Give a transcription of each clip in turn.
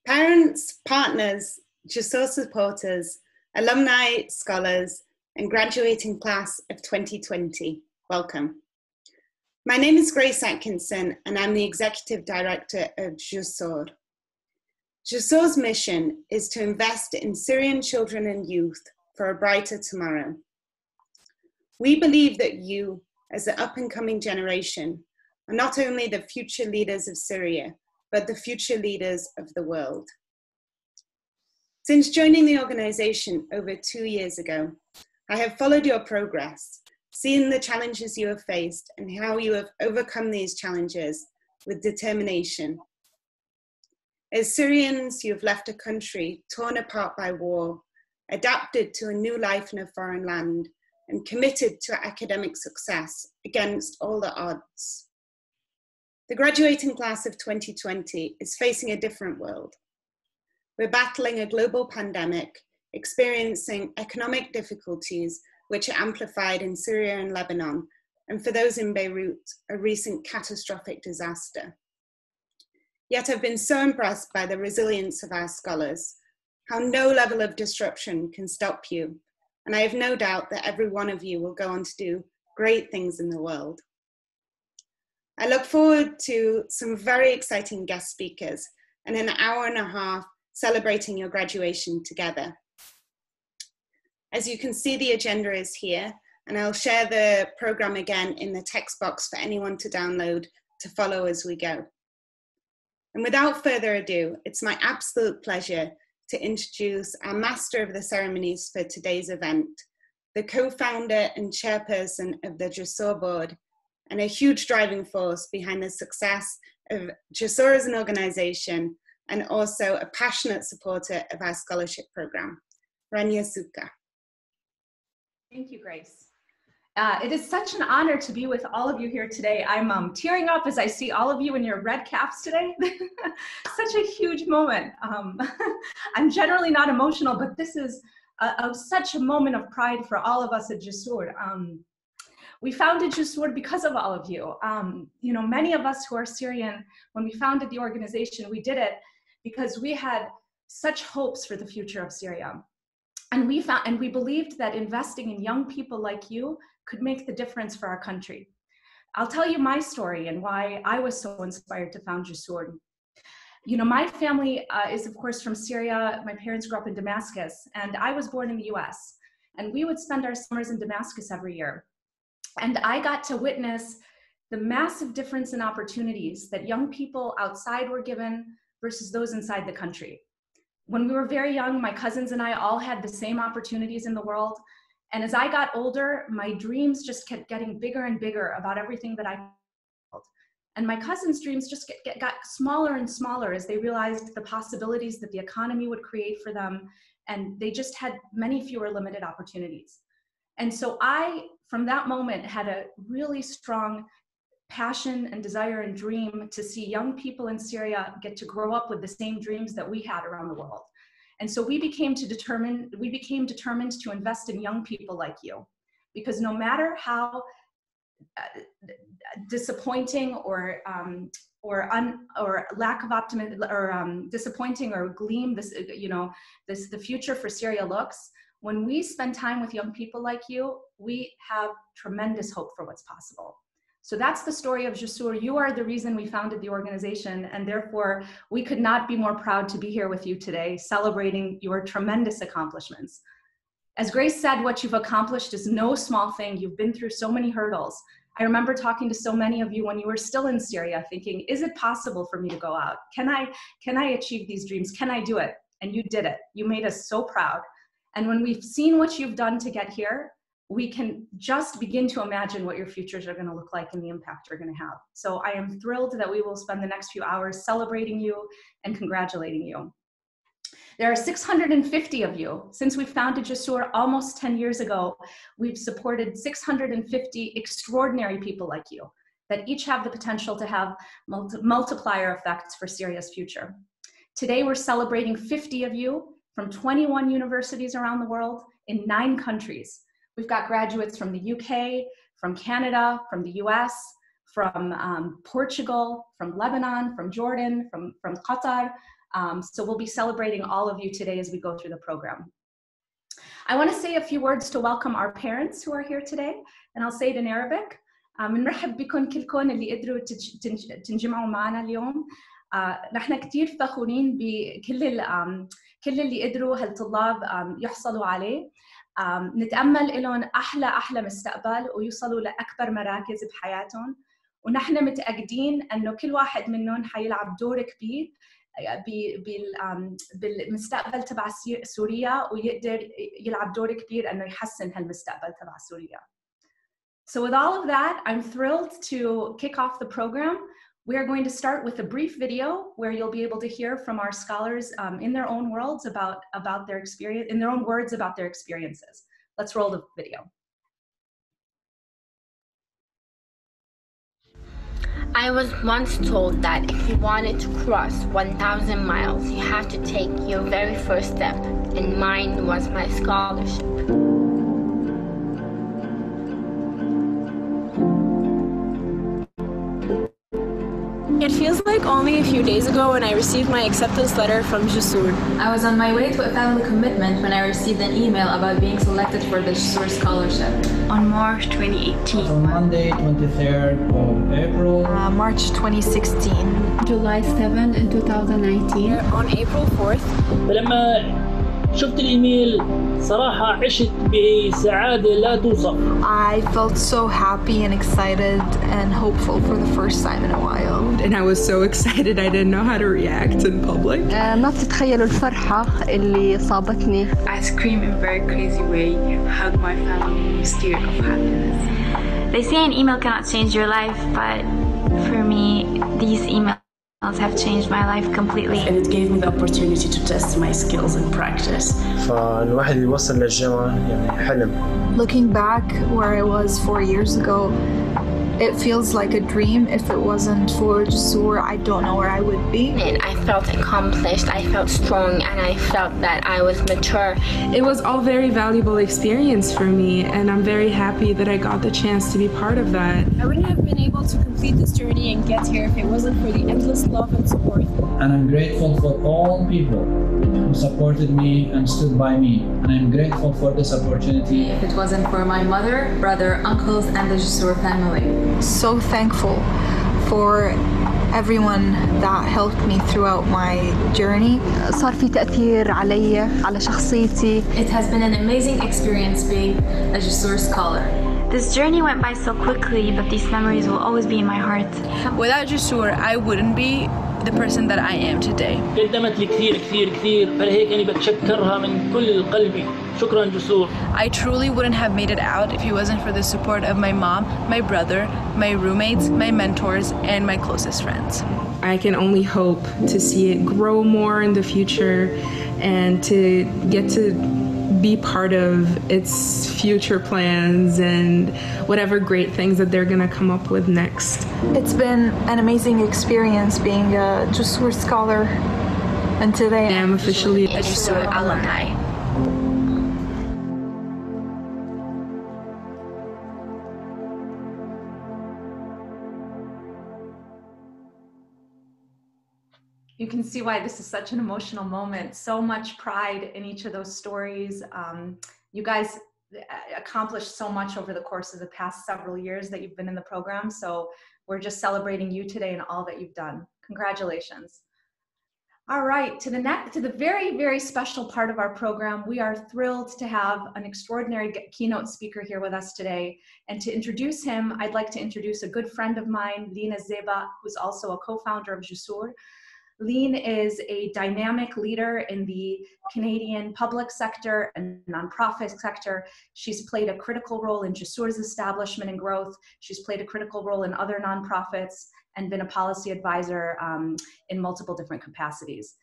Parents, partners, Jusoor supporters, alumni, scholars, and graduating class of 2020, welcome. My name is Grace Atkinson, and I'm the Executive Director of Jusoor. Jusoor's mission is to invest in Syrian children and youth for a brighter tomorrow. We believe that you, as the up-and-coming generation, are not only the future leaders of Syria, but the future leaders of the world. Since joining the organization over 2 years ago, I have followed your progress, seen the challenges you have faced and how you have overcome these challenges with determination. As Syrians, you have left a country torn apart by war, adapted to a new life in a foreign land, and committed to academic success against all the odds. The graduating class of 2020 is facing a different world. We're battling a global pandemic, experiencing economic difficulties which are amplified in Syria and Lebanon, and for those in Beirut, a recent catastrophic disaster. Yet I've been so impressed by the resilience of our scholars, how no level of disruption can stop you, and I have no doubt that every one of you will go on to do great things in the world. I look forward to some very exciting guest speakers and an hour and a half celebrating your graduation together. As you can see, the agenda is here, and I'll share the program again in the text box for anyone to download to follow as we go. And without further ado, it's my absolute pleasure to introduce our master of the ceremonies for today's event, the co-founder and chairperson of the Jusoor board, and a huge driving force behind the success of Jusoor as an organization, and also a passionate supporter of our scholarship program, Rania Suka. Thank you, Grace. It is such an honor to be with all of you here today. I'm tearing up as I see all of you in your red caps today. Such a huge moment. I'm generally not emotional, but this is such a moment of pride for all of us at Jusoor. We founded Jusoor because of all of you. Many of us who are Syrian, when we founded the organization, we did it because we had such hopes for the future of Syria. And we believed that investing in young people like you could make the difference for our country. I'll tell you my story and why I was so inspired to found Jusoor. My family is of course from Syria. My parents grew up in Damascus, and I was born in the US. And we would spend our summers in Damascus every year. And I got to witness the massive difference in opportunities that young people outside were given versus those inside the country. When we were very young, my cousins and I all had the same opportunities in the world. And as I got older, my dreams just kept getting bigger and bigger about everything that I felt. And my cousins' dreams just got smaller and smaller as they realized the possibilities that the economy would create for them. And they just had many fewer limited opportunities. And so I, from that moment, had a really strong passion and desire and dream to see young people in Syria get to grow up with the same dreams that we had around the world. And so we became determined to invest in young people like you, because no matter how disappointing or lack of optimism or disappointing or gleam the future for Syria looks, when we spend time with young people like you, we have tremendous hope for what's possible. So that's the story of Jusoor. You are the reason we founded the organization, and therefore we could not be more proud to be here with you today, celebrating your tremendous accomplishments. As Grace said, what you've accomplished is no small thing. You've been through so many hurdles. I remember talking to so many of you when you were still in Syria, thinking, is it possible for me to go out? Can I achieve these dreams? Can I do it? And you did it. You made us so proud. And when we've seen what you've done to get here, we can just begin to imagine what your futures are going to look like and the impact you're going to have. So I am thrilled that we will spend the next few hours celebrating you and congratulating you. There are 650 of you. Since we founded Jusoor almost 10 years ago, we've supported 650 extraordinary people like you that each have the potential to have multiplier effects for Syria's future. Today, we're celebrating 50 of you from 21 universities around the world in 9 countries. We've got graduates from the UK, from Canada, from the US, from Portugal, from Lebanon, from Jordan, from Qatar. So we'll be celebrating all of you today as we go through the program. I want to say a few words to welcome our parents who are here today, and I'll say it in Arabic. بنرحب بكم كلكم اللي قدروا تنجمعوا معنا اليوم. نحن كتير فخورين كل اللي قدروا هالطلاب يحصلوا عليه. نتأمل لهم أحلى مستقبل ويوصلوا لأكبر مراكز بحياتهم، ونحن متأكدين أنه كل واحد منهم حيلعب دور كبير بالمستقبل تبع سوريا، ويقدر يلعب دور كبير أنه يحسن هالمستقبل تبع سوريا. So with all of that, I'm thrilled to kick off the program. We are going to start with a brief video where you'll be able to hear from our scholars in their own words about their experience, in their own words about their experiences. Let's roll the video. I was once told that if you wanted to cross 1,000 miles, you have to take your very first step, and mine was my scholarship. It feels like only a few days ago when I received my acceptance letter from Jusoor. I was on my way to a family commitment when I received an email about being selected for the Jusoor scholarship. On March 2018. On Monday, 23rd of April. March 2016. July 7th in 2019. On April 4th. فلما شفت الإيميل صراحة عشت بسعادة لا توصف. I felt so happy and excited and hopeful for the first time in a while. And I was so excited I didn't know how to react in public. ما بتتخيلوا الفرحة اللي صابتني. I screamed in a very crazy way, hugged my family, was tears of happiness. They say an email cannot change your life, but for me, these emails have changed my life completely. And it gave me the opportunity to test my skills and practice. فالواحد يوصل للجامعة يعني حلم. Looking back where I was 4 years ago, it feels like a dream. If it wasn't for Jusoor, I don't know where I would be. And I felt accomplished, I felt strong, and I felt that I was mature. It was all very valuable experience for me, and I'm very happy that I got the chance to be part of that. I wouldn't have been able to complete this journey and get here if it wasn't for the endless love and support. And I'm grateful for all people who supported me and stood by me. And I'm grateful for this opportunity. If it wasn't for my mother, brother, uncles, and the Jusoor family. So thankful for everyone that helped me throughout my journey. صار في تأثير علي على شخصيتي. It has been an amazing experience being a Jusoor scholar. This journey went by so quickly, but these memories will always be in my heart. Without Jusoor, I wouldn't be the person that I am today. قدمت لي كثير فلهيك أنا بتشكرها من كل قلبي. شكرا جسور. I truly wouldn't have made it out if it wasn't for the support of my mom, my brother, my roommates, my mentors, and my closest friends. I can only hope to see it grow more in the future and to get to be part of its future plans and whatever great things that they're going to come up with next. It's been an amazing experience being a Jusoor scholar, and today I am officially a Jusoor alumni. You can see why this is such an emotional moment. So much pride in each of those stories. You guys accomplished so much over the course of the past several years that you've been in the program. So we're just celebrating you today and all that you've done. Congratulations. All right, to the very, very special part of our program, we are thrilled to have an extraordinary keynote speaker here with us today. And to introduce him, I'd like to introduce a good friend of mine, Lina Zeba, who's also a co-founder of Jusoor. Lean is a dynamic leader in the Canadian public sector and nonprofit sector. She's played a critical role in Jusoor's establishment and growth. She's played a critical role in other nonprofits and been a policy advisor in multiple different capacities.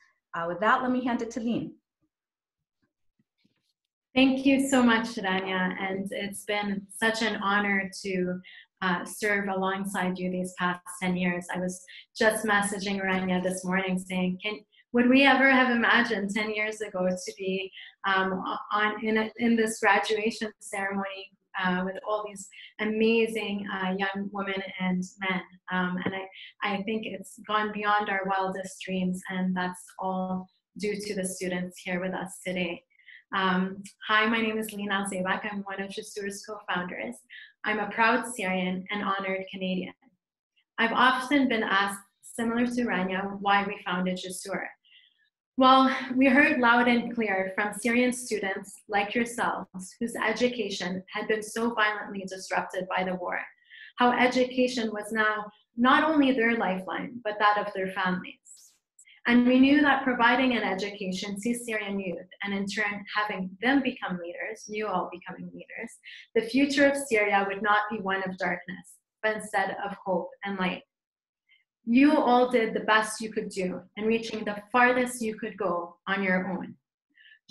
With that, let me hand it to Lean. Thank you so much, Rania, and it's been such an honor to serve alongside you these past 10 years. I was just messaging Rania this morning saying, Would we ever have imagined 10 years ago to be in this graduation ceremony with all these amazing young women and men? And I think it's gone beyond our wildest dreams, and that's all due to the students here with us today. Hi, my name is Lina Alzebak. I'm one of Jusoor's co-founders. I'm a proud Syrian and honored Canadian. I've often been asked, similar to Rania, why we founded Jusoor. Well, we heard loud and clear from Syrian students like yourselves, whose education had been so violently disrupted by the war, how education was now not only their lifeline, but that of their families. And we knew that providing an education to Syrian youth, and in turn having them become leaders, you all becoming leaders, the future of Syria would not be one of darkness, but instead of hope and light. You all did the best you could do in reaching the farthest you could go on your own.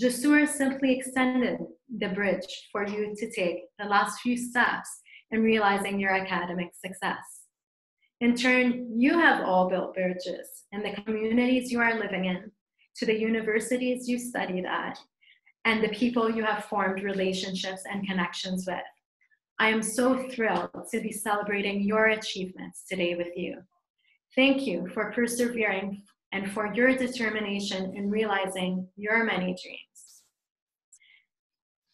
Jusoor simply extended the bridge for you to take the last few steps in realizing your academic success. In turn, you have all built bridges in the communities you are living in, to the universities you studied at, and the people you have formed relationships and connections with. I am so thrilled to be celebrating your achievements today with you. Thank you for persevering and for your determination in realizing your many dreams.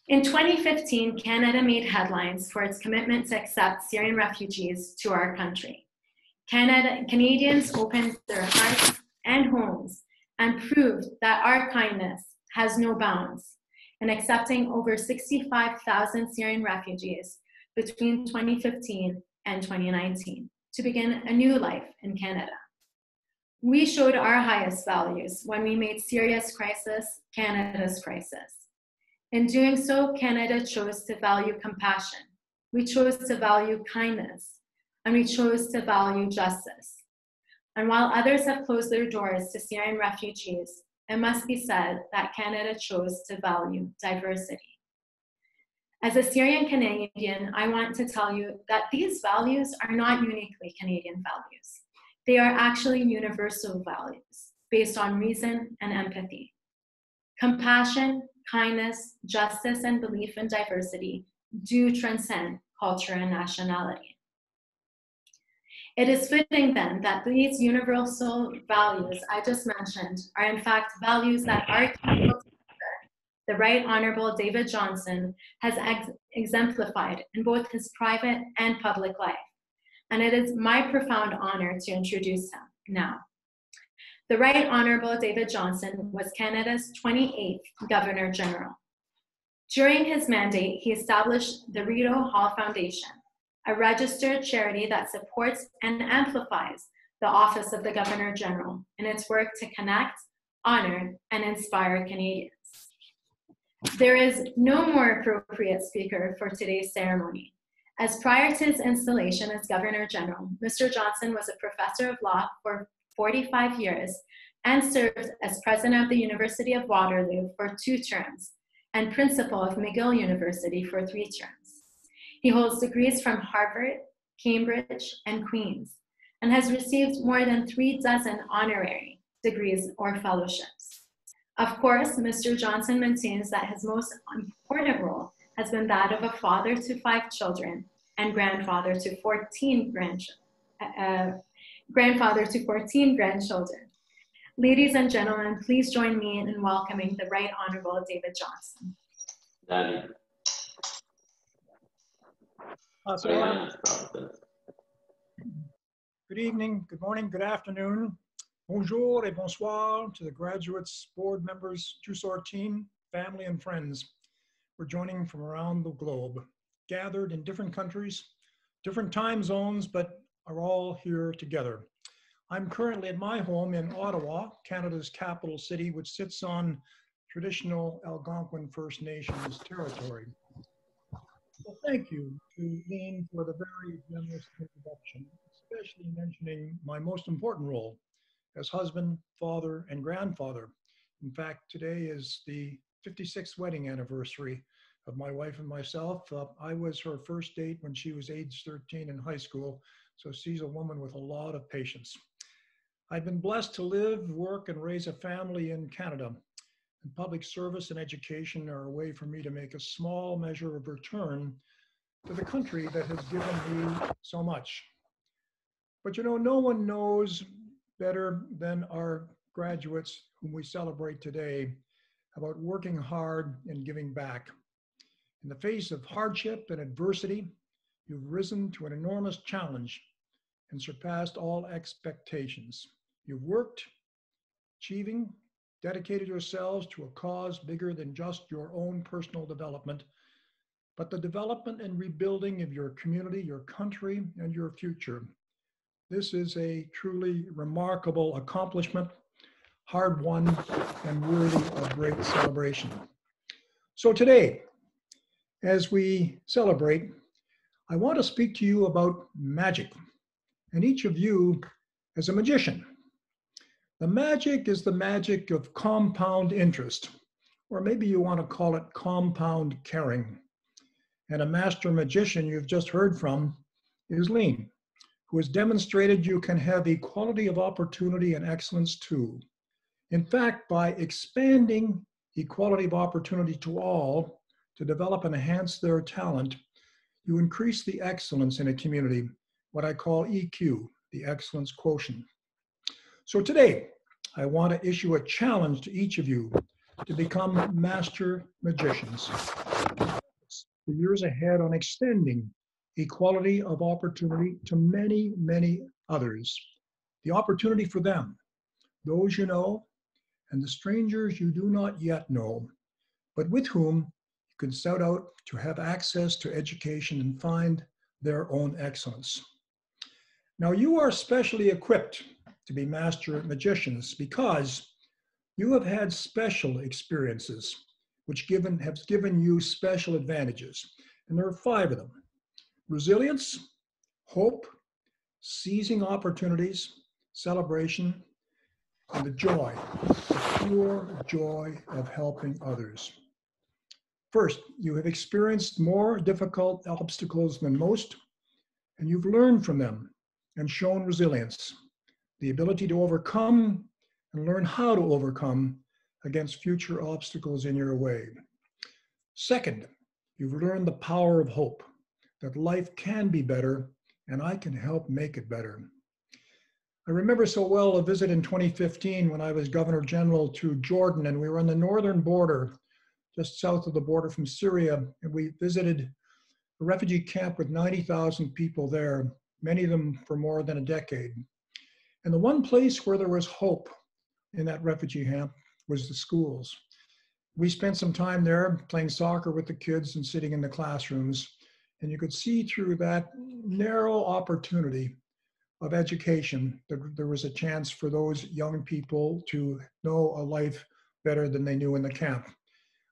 In 2015, Canada made headlines for its commitment to accept Syrian refugees to our country. Canadians opened their hearts and homes and proved that our kindness has no bounds in accepting over 65,000 Syrian refugees between 2015 and 2019 to begin a new life in Canada. We showed our highest values when we made Syria's crisis Canada's crisis. In doing so, Canada chose to value compassion. We chose to value kindness. And we chose to value justice. And while others have closed their doors to Syrian refugees, it must be said that Canada chose to value diversity. As a Syrian Canadian, I want to tell you that these values are not uniquely Canadian values. They are actually universal values based on reason and empathy. Compassion, kindness, justice, and belief in diversity do transcend culture and nationality. It is fitting then that these universal values I just mentioned are in fact values that our Council Speaker, the Right Honourable David Johnston, has exemplified in both his private and public life. And it is my profound honour to introduce him now. The Right Honourable David Johnston was Canada's 28th Governor General. During his mandate, he established the Rideau Hall Foundation, a registered charity that supports and amplifies the Office of the Governor General in its work to connect, honor, and inspire Canadians. There is no more appropriate speaker for today's ceremony, as prior to his installation as Governor General, Mr. Johnston was a professor of law for 45 years and served as president of the University of Waterloo for 2 terms and principal of McGill University for 3 terms. He holds degrees from Harvard, Cambridge, and Queen's, and has received more than 36 honorary degrees or fellowships. Of course, Mr. Johnston maintains that his most important role has been that of a father to 5 children and grandfather to 14 grandchildren. Ladies and gentlemen, please join me in welcoming the Right Honourable David Johnston. Good evening, good morning, good afternoon. Bonjour et bonsoir to the graduates, board members, Jusoor team, family and friends. We're joining from around the globe, gathered in different countries, different time zones, but are all here together. I'm currently at my home in Ottawa, Canada's capital city, which sits on traditional Algonquin First Nations territory. Well, thank you to Lean for the very generous introduction, especially mentioning my most important role as husband, father, and grandfather. In fact, today is the 56th wedding anniversary of my wife and myself. I was her first date when she was age 13 in high school, so she's a woman with a lot of patience. I've been blessed to live, work, and raise a family in Canada. And public service and education are a way for me to make a small measure of return to the country that has given me so much. But you know, no one knows better than our graduates whom we celebrate today about working hard and giving back. In the face of hardship and adversity, you've risen to an enormous challenge and surpassed all expectations. You've worked, achieving, dedicated yourselves to a cause bigger than just your own personal development, but the development and rebuilding of your community, your country, and your future. This is a truly remarkable accomplishment, hard won, and worthy of great celebration. So today, as we celebrate, I want to speak to you about magic, and each of you as a magician. The magic is the magic of compound interest, or maybe you want to call it compound caring. And a master magician you've just heard from is Lean, who has demonstrated you can have equality of opportunity and excellence too. In fact, by expanding equality of opportunity to all to develop and enhance their talent, you increase the excellence in a community, what I call EQ, the excellence quotient. So today, I want to issue a challenge to each of you to become master magicians. The years ahead on extending equality of opportunity to many, many others. The opportunity for them, those you know, and the strangers you do not yet know, but with whom you can set out to have access to education and find their own excellence. Now, you are specially equipped to be master magicians because you have had special experiences which have given you special advantages. And there are 5 of them: resilience, hope, seizing opportunities, celebration, and the joy, the pure joy of helping others. First, you have experienced more difficult obstacles than most, and you've learned from them and shown resilience, the ability to overcome and learn how to overcome against future obstacles in your way. Second, you've learned the power of hope, that life can be better and I can help make it better. I remember so well a visit in 2015 when I was Governor General to Jordan, and we were on the northern border, just south of the border from Syria, and we visited a refugee camp with 90,000 people there, many of them for more than a decade. And the one place where there was hope in that refugee camp was the schools. We spent some time there playing soccer with the kids and sitting in the classrooms, and you could see through that narrow opportunity of education that there was a chance for those young people to know a life better than they knew in the camp.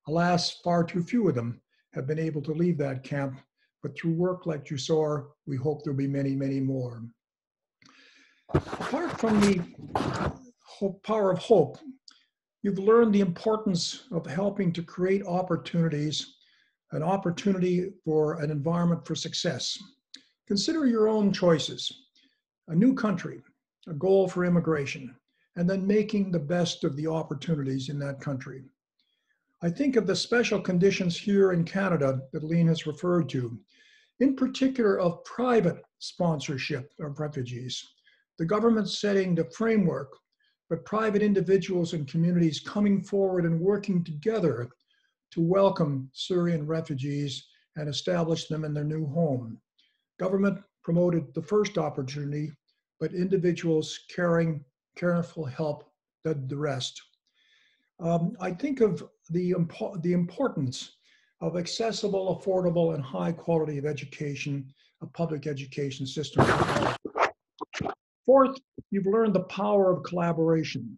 Alas, far too few of them have been able to leave that camp, but through work like Jusoor, we hope there'll be many, many more. Apart from the power of hope, you've learned the importance of helping to create opportunities, an opportunity for an environment for success. Consider your own choices, a new country, a goal for immigration, and then making the best of the opportunities in that country. I think of the special conditions here in Canada that Lean has referred to, in particular of private sponsorship of refugees. The government setting the framework, but private individuals and communities coming forward and working together to welcome Syrian refugees and establish them in their new home. Government promoted the first opportunity, but individuals caring, careful help did the rest. I think of the importance of accessible, affordable, and high quality of education, a public education system. Fourth, you've learned the power of collaboration.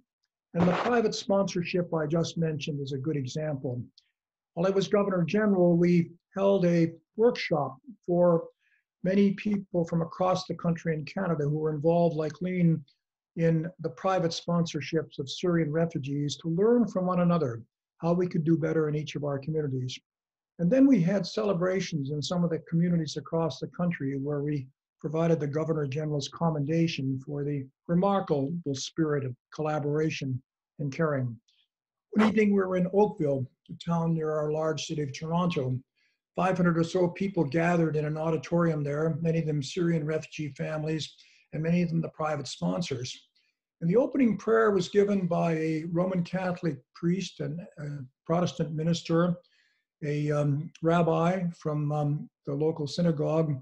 And the private sponsorship I just mentioned is a good example. While I was Governor General, we held a workshop for many people from across the country in Canada who were involved, like Lean, in the private sponsorships of Syrian refugees to learn from one another how we could do better in each of our communities. And then we had celebrations in some of the communities across the country where we provided the Governor General's commendation for the remarkable spirit of collaboration and caring. One evening we were in Oakville, a town near our large city of Toronto. 500 or so people gathered in an auditorium there, many of them Syrian refugee families, and many of them the private sponsors. And the opening prayer was given by a Roman Catholic priest and a Protestant minister, a rabbi from the local synagogue,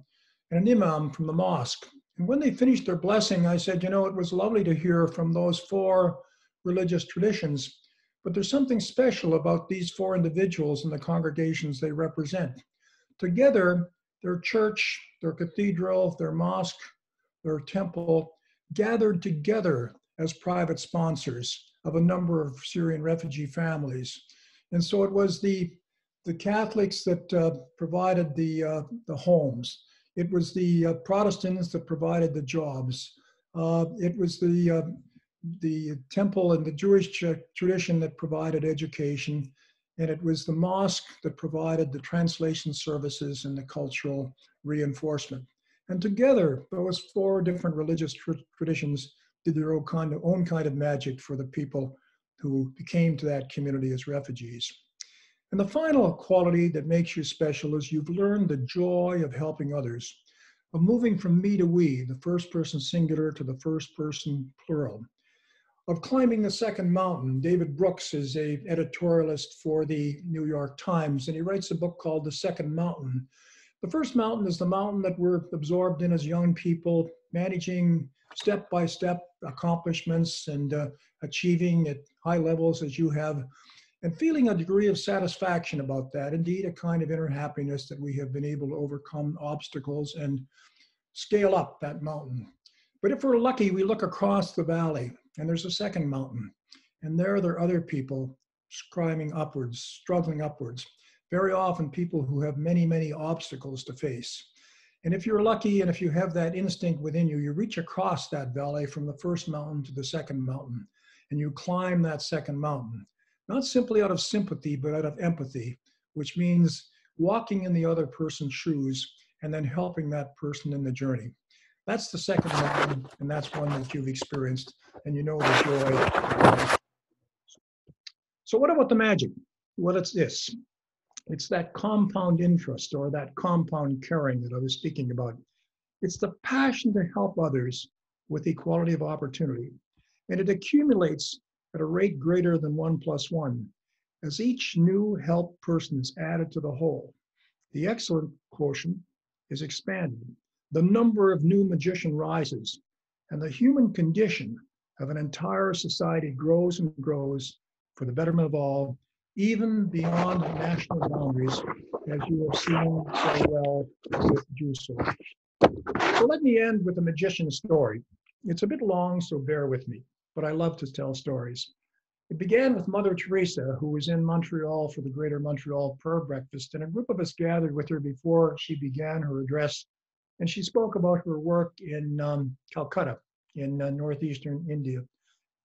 and an imam from the mosque. And when they finished their blessing, I said, you know, it was lovely to hear from those four religious traditions, but there's something special about these four individuals and the congregations they represent. Together, their church, their cathedral, their mosque, their temple, gathered together as private sponsors of a number of Syrian refugee families. And so it was the Catholics that provided the homes. It was the Protestants that provided the jobs. It was the temple and the Jewish tradition that provided education. And it was the mosque that provided the translation services and the cultural reinforcement. And together, those four different religious traditions did their own kind of magic for the people who came to that community as refugees. And the final quality that makes you special is you've learned the joy of helping others, of moving from me to we, the first person singular to the first person plural, of climbing the second mountain. David Brooks is an editorialist for the New York Times, and he writes a book called The Second Mountain. The first mountain is the mountain that we're absorbed in as young people, managing step-by-step accomplishments and achieving at high levels as you have, and feeling a degree of satisfaction about that, indeed a kind of inner happiness that we have been able to overcome obstacles and scale up that mountain. But if we're lucky, we look across the valley and there's a second mountain, and there are other people climbing upwards, struggling upwards. Very often people who have many, many obstacles to face. And if you're lucky and if you have that instinct within you, you reach across that valley from the first mountain to the second mountain, and you climb that second mountain, not simply out of sympathy, but out of empathy, which means walking in the other person's shoes and then helping that person in the journey. That's the second mountain, and that's one that you've experienced, and you know the joy. So what about the magic? Well, it's this. It's that compound interest or that compound caring that I was speaking about. It's the passion to help others with equality of opportunity. And it accumulates at a rate greater than 1 + 1. As each new helped person is added to the whole, the excellent quotient is expanded. The number of new magicians rises, and the human condition of an entire society grows and grows for the betterment of all, even beyond national boundaries, as you have seen so well with Jusoor. So let me end with a magician's story. It's a bit long, so bear with me, but I love to tell stories. It began with Mother Teresa, who was in Montreal for the Greater Montreal Prayer Breakfast, and a group of us gathered with her before she began her address, and she spoke about her work in Calcutta, in northeastern India,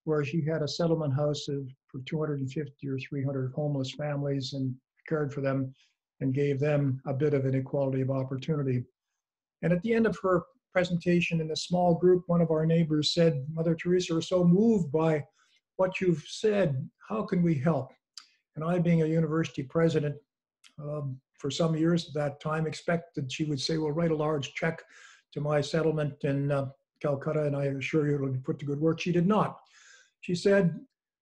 where she had a settlement house for 250 or 300 homeless families and cared for them and gave them a bit of an equality of opportunity. And at the end of her presentation in a small group, one of our neighbors said, Mother Teresa, we're so moved by what you've said. How can we help? And I, being a university president for some years at that time, expected she would say, well, write a large check to my settlement in Calcutta, and I assure you it'll be put to good work. She did not. She said,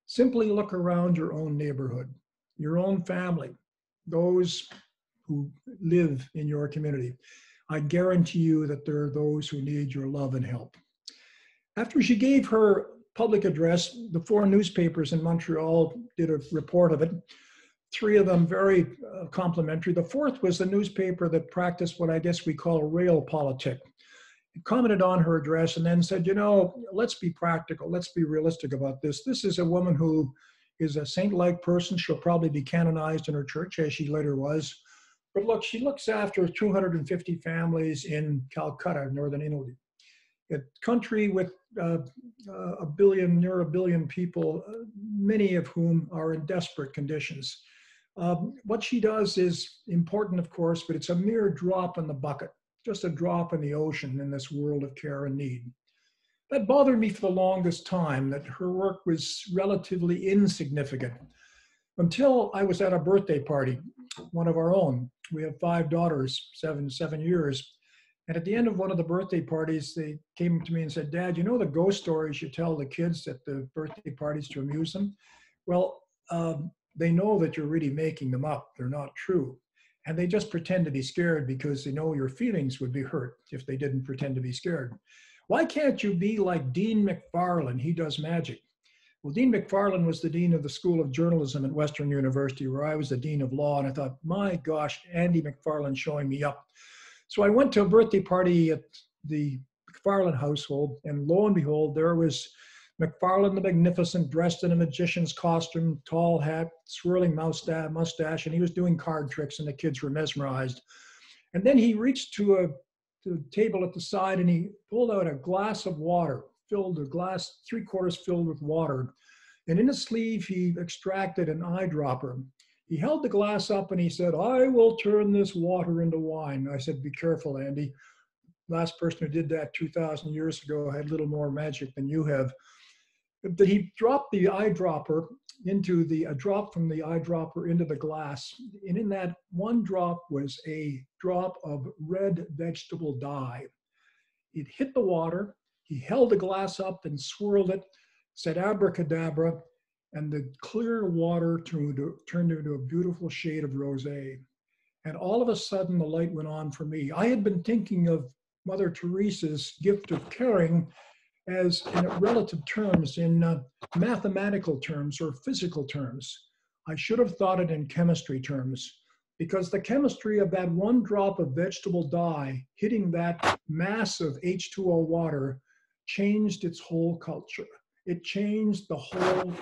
simply look around your own neighborhood, your own family, those who live in your community. I guarantee you that there are those who need your love and help. After she gave her public address, the 4 newspapers in Montreal did a report of it. 3 of them very complimentary. The 4th was the newspaper that practiced what I guess we call realpolitik. It commented on her address and then said, you know, let's be practical. Let's be realistic about this. This is a woman who is a saint-like person. She'll probably be canonized in her church, as she later was. But look, she looks after 250 families in Calcutta, northern Italy. A country with near a billion people, many of whom are in desperate conditions. What she does is important, of course, but it's a mere drop in the bucket just a drop in the ocean in this world of care and need. That bothered me for the longest time, that her work was relatively insignificant, until I was at a birthday party, one of our own. We have 5 daughters, 7 years. And at the end of one of the birthday parties, they came to me and said, "Dad, you know the ghost stories you tell the kids at the birthday parties to amuse them? Well, they know that you're really making them up. They're not true. And they just pretend to be scared because they know your feelings would be hurt if they didn't pretend to be scared. Why can't you be like Dean McFarlane? He does magic." Well, Dean McFarlane was the dean of the School of Journalism at Western University, where I was the dean of law. And I thought, my gosh, Andy McFarlane showing me up. So I went to a birthday party at the McFarlane household, and lo and behold, there was McFarlane the Magnificent, dressed in a magician's costume, tall hat, swirling mustache, and he was doing card tricks, and the kids were mesmerized. And then he reached to a table at the side, and he pulled out a glass of water, filled a glass 3/4 filled with water. And in his sleeve, he extracted an eyedropper. He held the glass up and he said, "I will turn this water into wine." I said, "Be careful, Andy. Last person who did that 2,000 years ago had little more magic than you have." But he dropped the eyedropper into a drop from the eyedropper into the glass. And in that one drop was a drop of red vegetable dye. It hit the water. He held the glass up and swirled it, said abracadabra, and the clear water turned into a beautiful shade of rosé. And all of a sudden, the light went on for me. I had been thinking of Mother Teresa's gift of caring as in relative terms, in mathematical terms or physical terms. I should have thought it in chemistry terms, because the chemistry of that one drop of vegetable dye hitting that mass of H2O water changed its whole culture. It changed the whole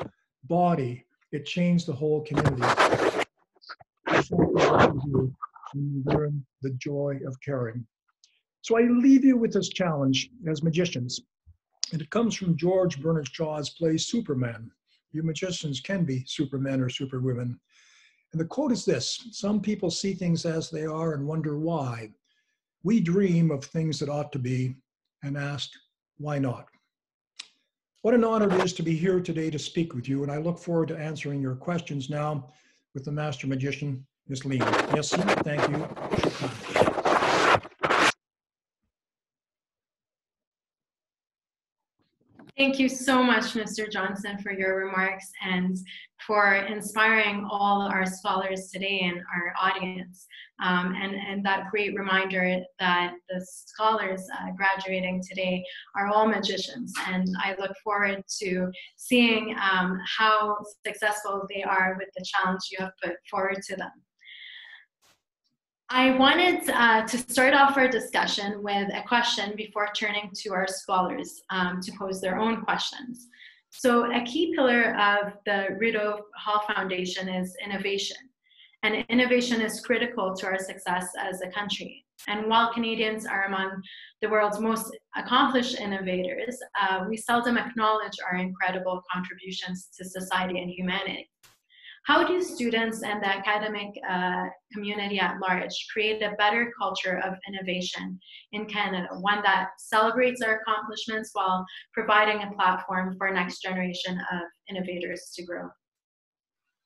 body. It changed the whole community. Learn the joy of caring. So I leave you with this challenge as magicians. And it comes from George Bernard Shaw's play Superman. You magicians can be supermen or superwomen. And the quote is this: "Some people see things as they are and wonder why. We dream of things that ought to be and ask, why not?" What an honor it is to be here today to speak with you, and I look forward to answering your questions now with the Master Magician, Ms. Lean. Yes, sir. Thank you. Thank you so much, Mr. Johnson, for your remarks and for inspiring all our scholars today and our audience. And that great reminder that the scholars graduating today are all magicians. And I look forward to seeing how successful they are with the challenge you have put forward to them. I wanted to start off our discussion with a question before turning to our scholars to pose their own questions. So a key pillar of the Rideau Hall Foundation is innovation. And innovation is critical to our success as a country. And while Canadians are among the world's most accomplished innovators, we seldom acknowledge our incredible contributions to society and humanity. How do students and the academic community at large create a better culture of innovation in Canada, one that celebrates our accomplishments while providing a platform for next generation of innovators to grow?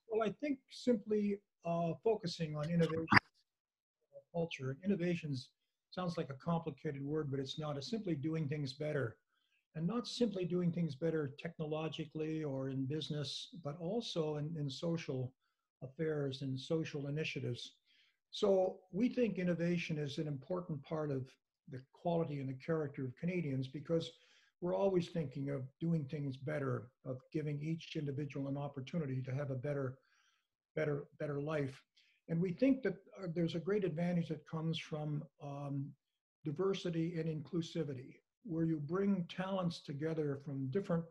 Well, I think simply focusing on innovation culture. Innovations sounds like a complicated word, but it's not. It's simply doing things better. And not simply doing things better technologically or in business, but also in social affairs and social initiatives. So we think innovation is an important part of the quality and the character of Canadians, because we're always thinking of doing things better, of giving each individual an opportunity to have a better life. And we think that there's a great advantage that comes from diversity and inclusivity, where you bring talents together from different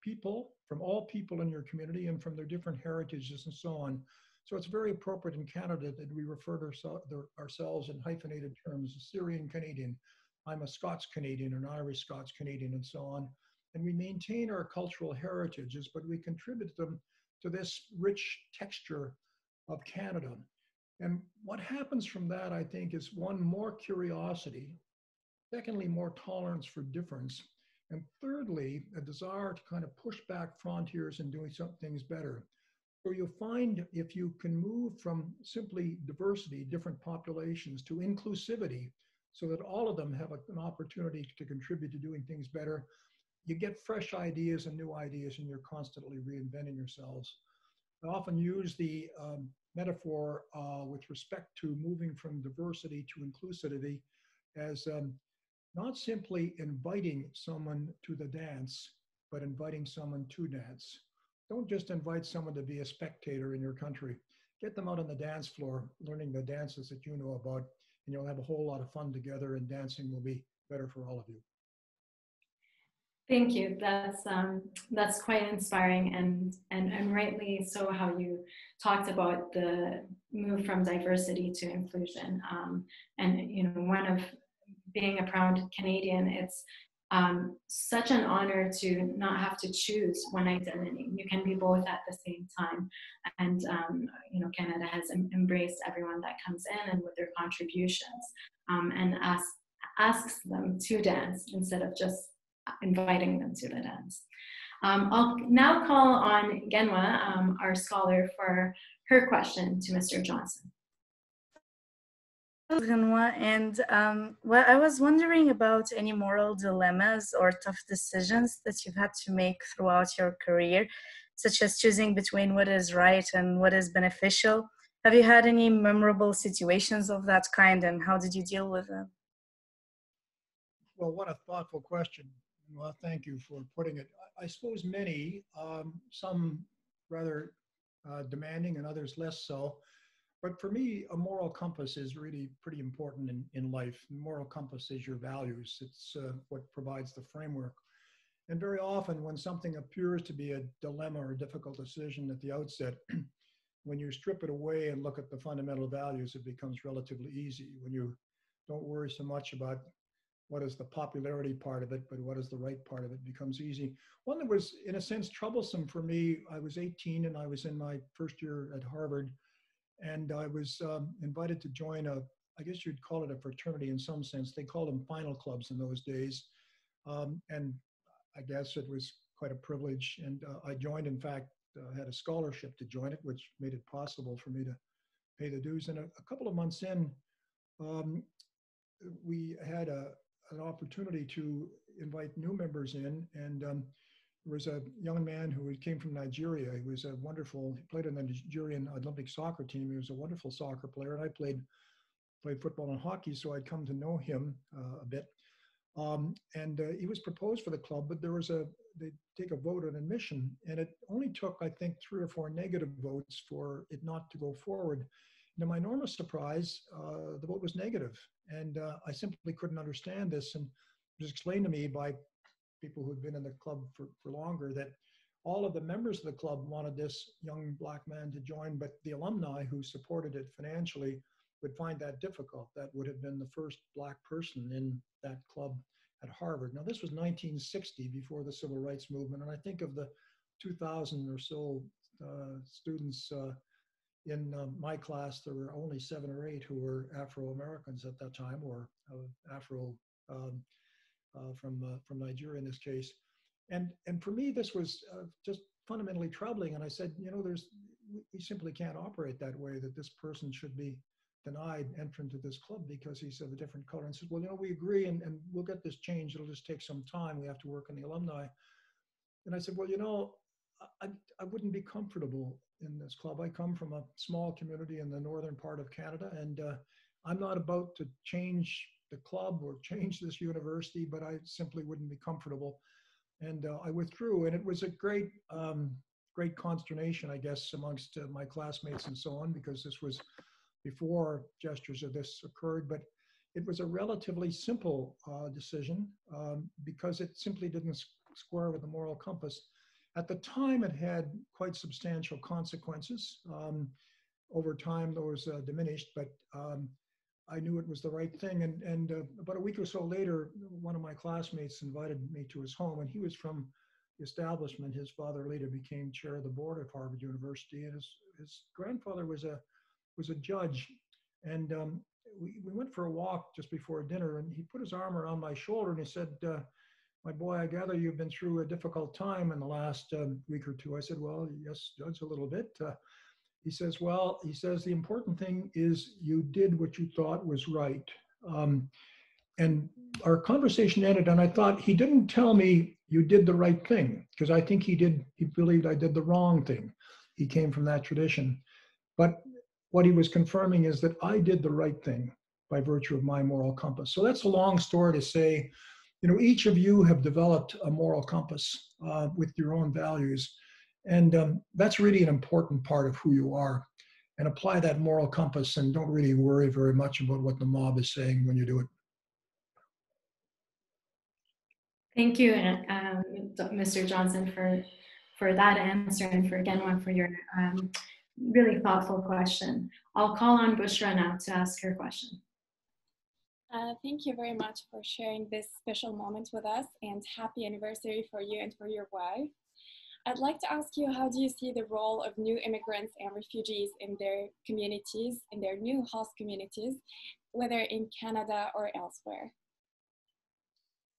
people, from all people in your community and from their different heritages and so on. So it's very appropriate in Canada that we refer to ourselves in hyphenated terms: Syrian Canadian. I'm a Scots Canadian, an Irish Scots Canadian, and so on. And we maintain our cultural heritages, but we contribute them to this rich texture of Canada. And what happens from that, I think, is one, more curiosity, secondly, more tolerance for difference, and thirdly, a desire to kind of push back frontiers and doing some things better. So you'll find if you can move from simply diversity, different populations, to inclusivity, so that all of them have an opportunity to contribute to doing things better, you get fresh ideas and new ideas, and you're constantly reinventing yourselves. I often use the metaphor with respect to moving from diversity to inclusivity as not simply inviting someone to the dance, but inviting someone to dance. Don't just invite someone to be a spectator in your country. Get them out on the dance floor, learning the dances that you know about, and you'll have a whole lot of fun together, and dancing will be better for all of you. Thank you. That's quite inspiring, and rightly so how you talked about the move from diversity to inclusion. And you know, one of being a proud Canadian, it's such an honor to not have to choose one identity. You can be both at the same time. And you know, Canada has embraced everyone that comes in and with their contributions, and asks them to dance instead of just inviting them to the dance. I'll now call on Genwa, our scholar, for her question to Mr. Johnson. Genwa, and well, I was wondering about any moral dilemmas or tough decisions that you've had to make throughout your career, such as choosing between what is right and what is beneficial. Have you had any memorable situations of that kind, and how did you deal with them? Well, what a thoughtful question. Well, thank you for putting it. I suppose many, some rather demanding and others less so. But for me, a moral compass is really pretty important in life. The moral compass is your values. It's what provides the framework. And very often when something appears to be a dilemma or a difficult decision at the outset, when you strip it away and look at the fundamental values, it becomes relatively easy. When you don't worry so much about what is the popularity part of it, but what is the right part of it, becomes easy. One that was, in a sense, troublesome for me, I was 18 and I was in my first year at Harvard, and I was invited to join I guess you'd call it a fraternity in some sense. They called them final clubs in those days. And I guess it was quite a privilege. And I joined, in fact, had a scholarship to join it, which made it possible for me to pay the dues. And a couple of months in, we had an opportunity to invite new members in, and there was a young man who came from Nigeria. He was a wonderful, he played in the Nigerian Olympic soccer team. He was a wonderful soccer player, and I played football and hockey, so I'd come to know him a bit. And he was proposed for the club, but there was they take a vote on admission, and it only took, I think, 3 or 4 negative votes for it not to go forward. To my enormous surprise, the vote was negative, and I simply couldn't understand this. And it was explained to me by people who'd been in the club for longer that all of the members of the club wanted this young black man to join, but the alumni who supported it financially would find that difficult. That would have been the first black person in that club at Harvard. Now, this was 1960, before the Civil Rights Movement, and I think of the 2,000 or so students in my class, there were only 7 or 8 who were Afro-Americans at that time, or Afro from Nigeria in this case. And for me, this was just fundamentally troubling. And I said, you know, we simply can't operate that way, that this person should be denied entrance to this club because he's of a different color. And said, well, you know, we agree, and we'll get this changed. It'll just take some time. We have to work on the alumni. And I said, well, you know, I wouldn't be comfortable in this club. I come from a small community in the northern part of Canada, and I'm not about to change the club or change this university, but I simply wouldn't be comfortable. And I withdrew, and it was a great consternation, I guess, amongst my classmates and so on, because this was before gestures of this occurred. But it was a relatively simple decision because it simply didn't square with the moral compass. At the time, it had quite substantial consequences. Over time, those diminished, but I knew it was the right thing. And about a week or so later, one of my classmates invited me to his home, and he was from the establishment. His father later became chair of the board of Harvard University, and his grandfather was a was a judge, and we went for a walk just before dinner, and he put his arm around my shoulder and he said, my boy, I gather you've been through a difficult time in the last week or two. I said, well, yes, Judge, a little bit. He says, the important thing is you did what you thought was right. And our conversation ended, and I thought, he didn't tell me you did the right thing, because I think he believed I did the wrong thing. He came from that tradition. But what he was confirming is that I did the right thing by virtue of my moral compass. So that's a long story to say, each of you have developed a moral compass with your own values. And that's really an important part of who you are. And apply that moral compass and don't really worry very much about what the mob is saying when you do it. Thank you, Mr. Johnson, for that answer, and for your really thoughtful question. I'll call on Bushra now to ask her question. Thank you very much for sharing this special moment with us, and happy anniversary for you and for your wife. I'd like to ask you, how do you see the role of new immigrants and refugees in their communities, in their new host communities, whether in Canada or elsewhere?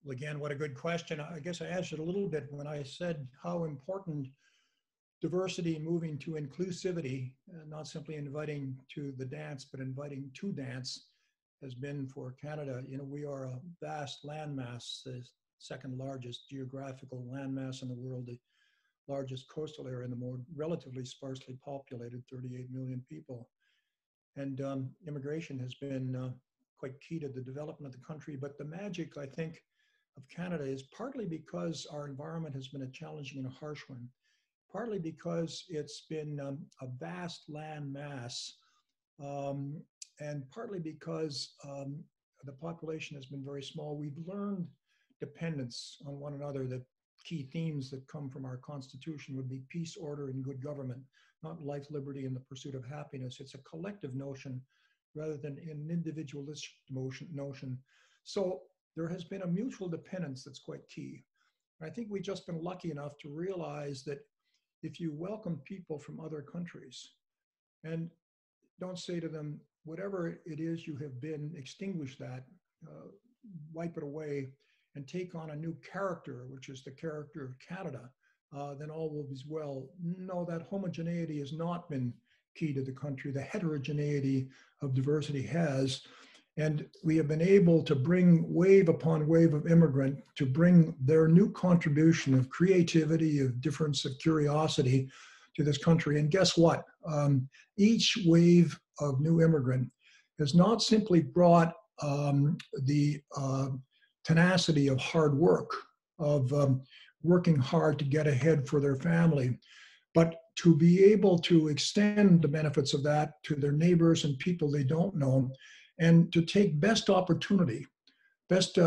Well, again, what a good question. I guess I answered a little bit when I said how important diversity moving to inclusivity, not simply inviting to the dance, but inviting to dance, has been for Canada. We are a vast landmass, the second largest geographical landmass in the world, the largest coastal area in the world, relatively sparsely populated, 38 million people. And immigration has been quite key to the development of the country. But the magic, I think, of Canada is partly because our environment has been a challenging and a harsh one, partly because it's been a vast land mass, and partly because the population has been very small. We've learned dependence on one another. The key themes that come from our Constitution would be peace, order, and good government, not life, liberty, and the pursuit of happiness. It's a collective notion rather than an individualistic notion. So there has been a mutual dependence that's quite key. And I think we've just been lucky enough to realize that if you welcome people from other countries and don't say to them, whatever it is you have been, extinguish that, wipe it away, and take on a new character, which is the character of Canada, then all will be well. No, that homogeneity has not been key to the country. The heterogeneity of diversity has. And we have been able to bring wave upon wave of immigrant to bring their new contribution of creativity, of difference, of curiosity to this country. And guess what? Each wave of new immigrant has not simply brought the tenacity of hard work, of working hard to get ahead for their family, but to be able to extend the benefits of that to their neighbors and people they don't know, and to take best opportunity, best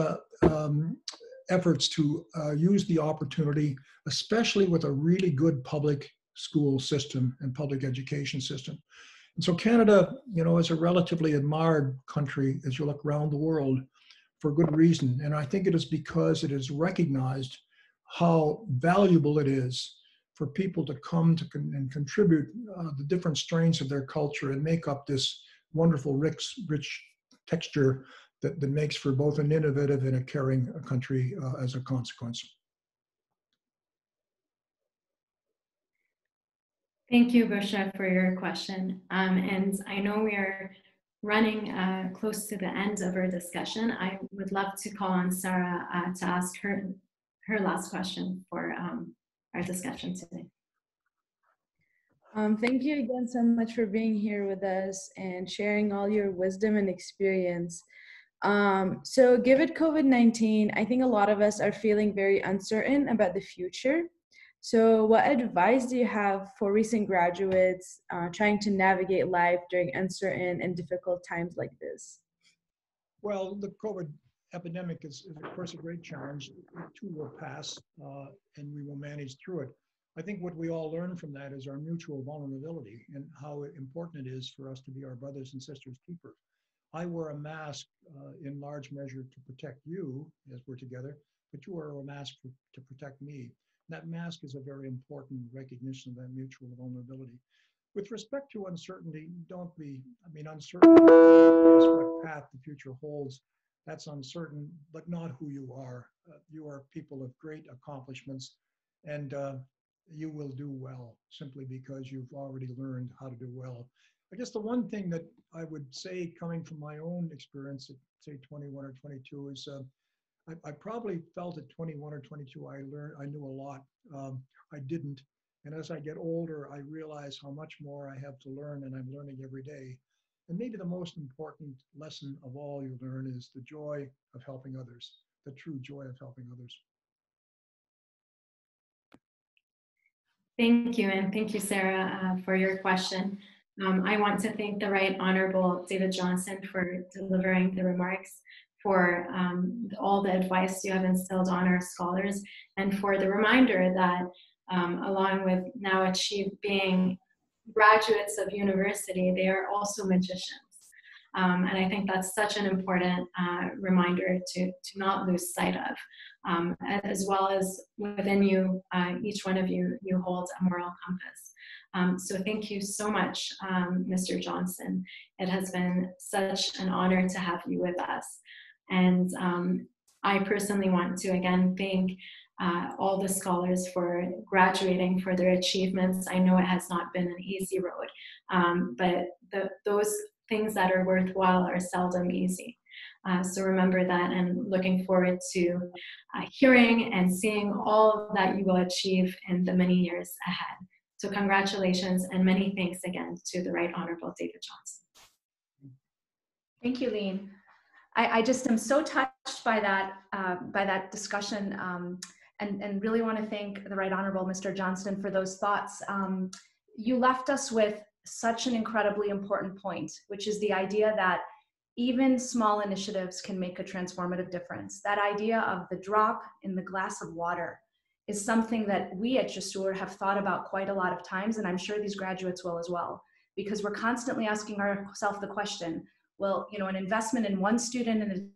efforts to use the opportunity, especially with a really good public school system and public education system. And so Canada, is a relatively admired country as you look around the world for good reason. And I think it is because it is recognized how valuable it is for people to come to and contribute the different strains of their culture and make up this wonderful, rich texture that makes for both an innovative and a caring country as a consequence. Thank you, Bushra, for your question. And I know we are running close to the end of our discussion. I would love to call on Sarah to ask her last question for our discussion today. Thank you again so much for being here with us and sharing all your wisdom and experience. So given COVID-19, I think a lot of us are feeling very uncertain about the future. So what advice do you have for recent graduates trying to navigate life during uncertain and difficult times like this? Well, the COVID epidemic is of course a great challenge. It too will pass and we will manage through it. I think what we all learn from that is our mutual vulnerability and how important it is for us to be our brothers and sisters' keepers. I wear a mask in large measure to protect you as we're together, but you wear a mask to protect me. That mask is a very important recognition of that mutual vulnerability. With respect to uncertainty, don't be, uncertainty is what path the future holds. That's uncertain, but not who you are. You are people of great accomplishments, and you will do well simply because you've already learned how to do well. I guess the one thing that I would say, coming from my own experience at, say, 21 or 22, is I probably felt at 21 or 22 I knew a lot. I didn't. And as I get older, I realize how much more I have to learn, and I'm learning every day. And maybe the most important lesson of all you learn is the joy of helping others, the true joy of helping others. Thank you, and thank you, Sarah, for your question. I want to thank the Right Honorable David Johnson for delivering the remarks, for all the advice you have instilled on our scholars, and for the reminder that along with now being graduates of university, they are also magicians. And I think that's such an important reminder to not lose sight of, as well as within you, each one of you holds a moral compass. So thank you so much, Mr. Johnson. It has been such an honor to have you with us. And I personally want to again thank all the scholars for graduating, for their achievements. I know it has not been an easy road, but those things that are worthwhile are seldom easy. So remember that, and looking forward to hearing and seeing all that you will achieve in the many years ahead. So congratulations and many thanks again to the Right Honorable David Johnson. Thank you, Lean. I just am so touched by that discussion, and really want to thank the Right Honorable Mr. Johnston for those thoughts. You left us with such an incredibly important point, which is the idea that even small initiatives can make a transformative difference. That idea of the drop in the glass of water is something that we at Jusoor have thought about quite a lot of times, and I'm sure these graduates will as well, because we're constantly asking ourselves the question, well, an investment in one student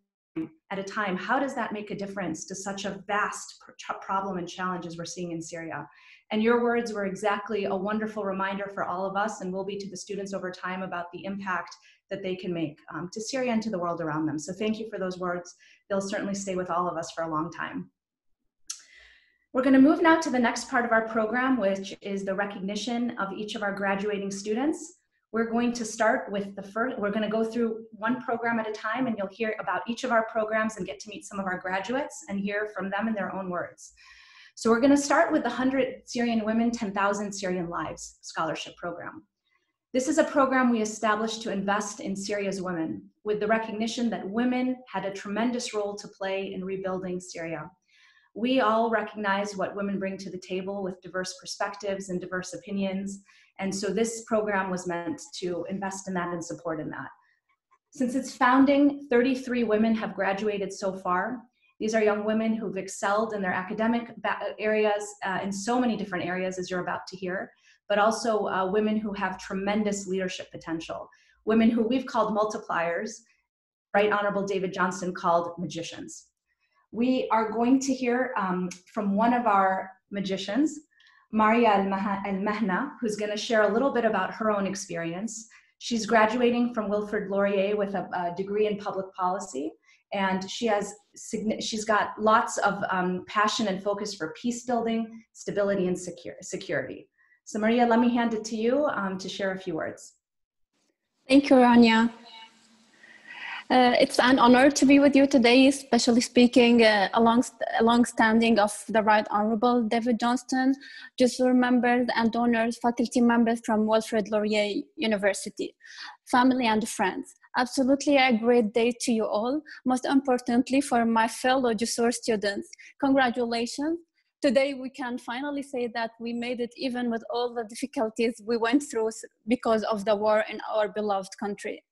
at a time, how does that make a difference to such a vast problem and challenges we're seeing in Syria? And your words were exactly a wonderful reminder for all of us, and will be to the students over time, about the impact that they can make to Syria and to the world around them. So thank you for those words. They'll certainly stay with all of us for a long time. We're going to move now to the next part of our program, which is the recognition of each of our graduating students. We're going to start with we're going to go through one program at a time, and you'll hear about each of our programs and get to meet some of our graduates and hear from them in their own words. So we're going to start with the 100 Syrian Women, 10,000 Syrian Lives Scholarship Program. This is a program we established to invest in Syria's women, with the recognition that women had a tremendous role to play in rebuilding Syria. We all recognize what women bring to the table with diverse perspectives and diverse opinions, and so this program was meant to invest in that and support in that. Since its founding, 33 women have graduated so far. These are young women who've excelled in their academic areas, in so many different areas, as you're about to hear, but also women who have tremendous leadership potential, women who we've called multipliers, Right Honorable David Johnson called magicians. We are going to hear from one of our magicians, Maria Al-Mahna, who's going to share a little bit about her own experience. She's graduating from Wilfrid Laurier with a degree in public policy, and she's got lots of passion and focus for peace building, stability, and security. So Maria, let me hand it to you to share a few words. Thank you, Rania. It's an honor to be with you today, especially speaking alongsstanding of the Right Honorable David Johnston, Jusoor members and donors, faculty members from Wilfrid Laurier University, family and friends. Absolutely a great day to you all. Most importantly, for my fellow Jusoor students, congratulations. Today we can finally say that we made it, even with all the difficulties we went through because of the war in our beloved country.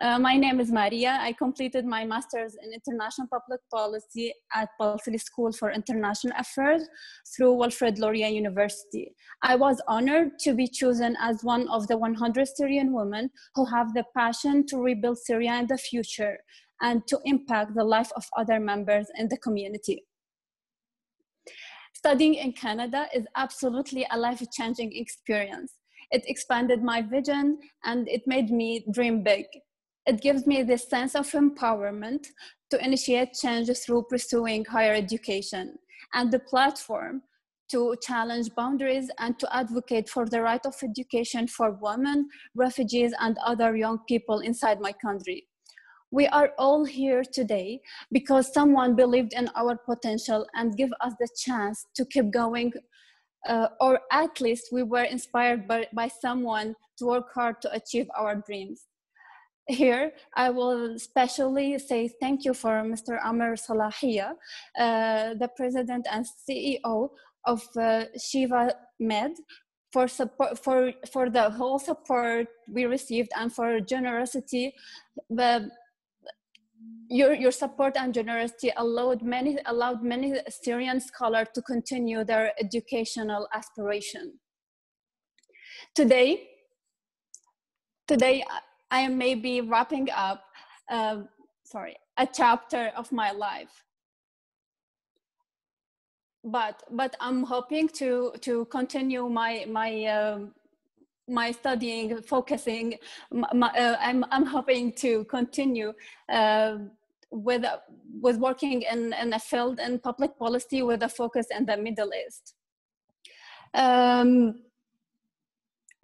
My name is Maria. I completed my master's in international public policy at Balsillie School for International Affairs through Wilfrid Laurier University. I was honored to be chosen as one of the 100 Syrian women who have the passion to rebuild Syria in the future and to impact the life of other members in the community. Studying in Canada is absolutely a life-changing experience. It expanded my vision and it made me dream big. It gives me this sense of empowerment to initiate change through pursuing higher education, and the platform to challenge boundaries and to advocate for the right of education for women, refugees, and other young people inside my country. We are all here today because someone believed in our potential and gave us the chance to keep going, or at least we were inspired by someone to work hard to achieve our dreams. Here, I will especially say thank you for Mr. Amr Salahia, the president and CEO of Shiva Med, for support, for the whole support we received and for generosity. Your support and generosity allowed many Syrian scholars to continue their educational aspiration. Today, I am maybe wrapping up, a chapter of my life. But I'm hoping to continue my studying, focusing. I'm hoping to continue with working in a field in public policy with a focus in the Middle East.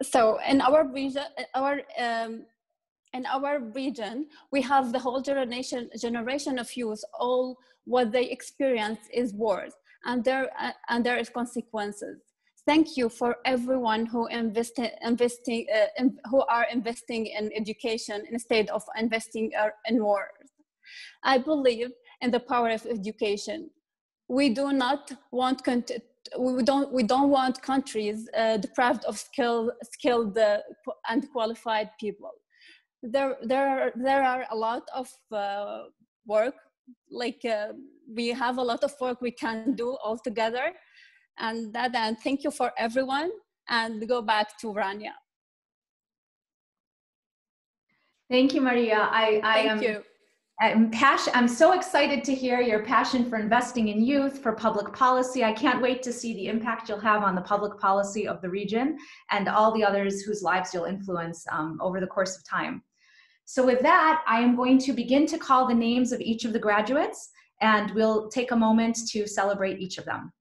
So in our region, we have the whole generation of youth. All what they experience is wars, and there is consequences. Thank you for everyone who who are investing in education instead of investing in wars. I believe in the power of education. We don't want countries deprived of skilled and qualified people. There are a lot of work. We have a lot of work we can do all together. And thank you for everyone, and go back to Rania. Thank you, Maria. Thank you. I'm so excited to hear your passion for investing in youth, for public policy. I can't wait to see the impact you'll have on the public policy of the region and all the others whose lives you'll influence over the course of time. So with that, I am going to begin to call the names of each of the graduates, and we'll take a moment to celebrate each of them.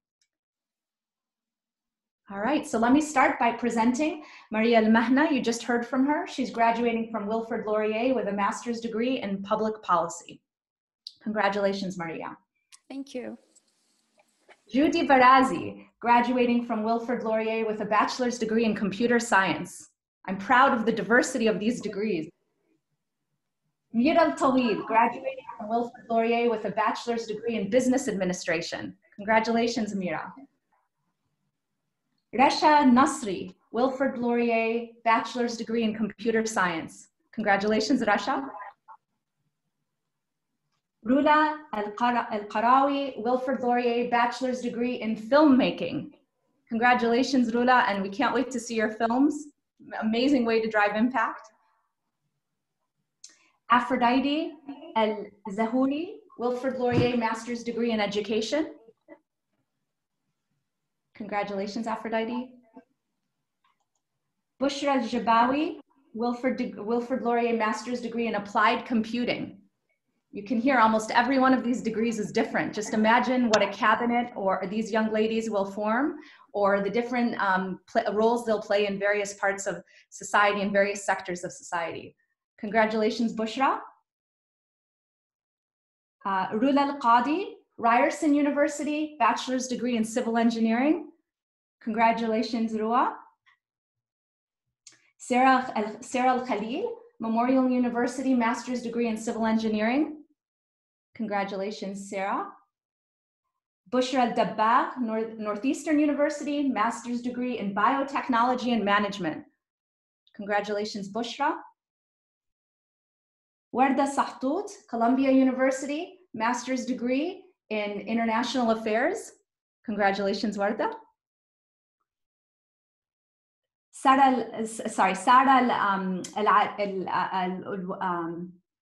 All right, so let me start by presenting Maria Al-Mahna. You just heard from her. She's graduating from Wilfrid Laurier with a master's degree in public policy. Congratulations, Maria. Thank you. Judy Varazi, graduating from Wilfrid Laurier with a bachelor's degree in computer science. I'm proud of the diversity of these degrees. Mira Al-Tawil, graduating from Wilfrid Laurier with a bachelor's degree in business administration. Congratulations, Mira. Rasha Nasri, Wilfrid Laurier, bachelor's degree in computer science. Congratulations, Rasha. Rula Al-Qarawi, Wilfrid Laurier, bachelor's degree in filmmaking. Congratulations, Rula, and we can't wait to see your films. Amazing way to drive impact. Aphrodite Al-Zahouri, Wilfrid Laurier, master's degree in education. Congratulations, Aphrodite. Bushra Jabawi, Wilfrid Laurier, master's degree in applied computing. You can hear almost every one of these degrees is different. Just imagine what a cabinet or these young ladies will form, or the different roles they'll play in various parts of society and various sectors of society. Congratulations, Bushra. Rula Al-Qadi, Ryerson University, bachelor's degree in civil engineering. Congratulations, Rua. Sarah Al-Khalil, Memorial University, master's degree in civil engineering. Congratulations, Sarah. Bushra Al-Dabbagh, Northeastern University, master's degree in biotechnology and management. Congratulations, Bushra. Warda Sahtout, Columbia University, master's degree in international affairs. Congratulations, Warda. Sara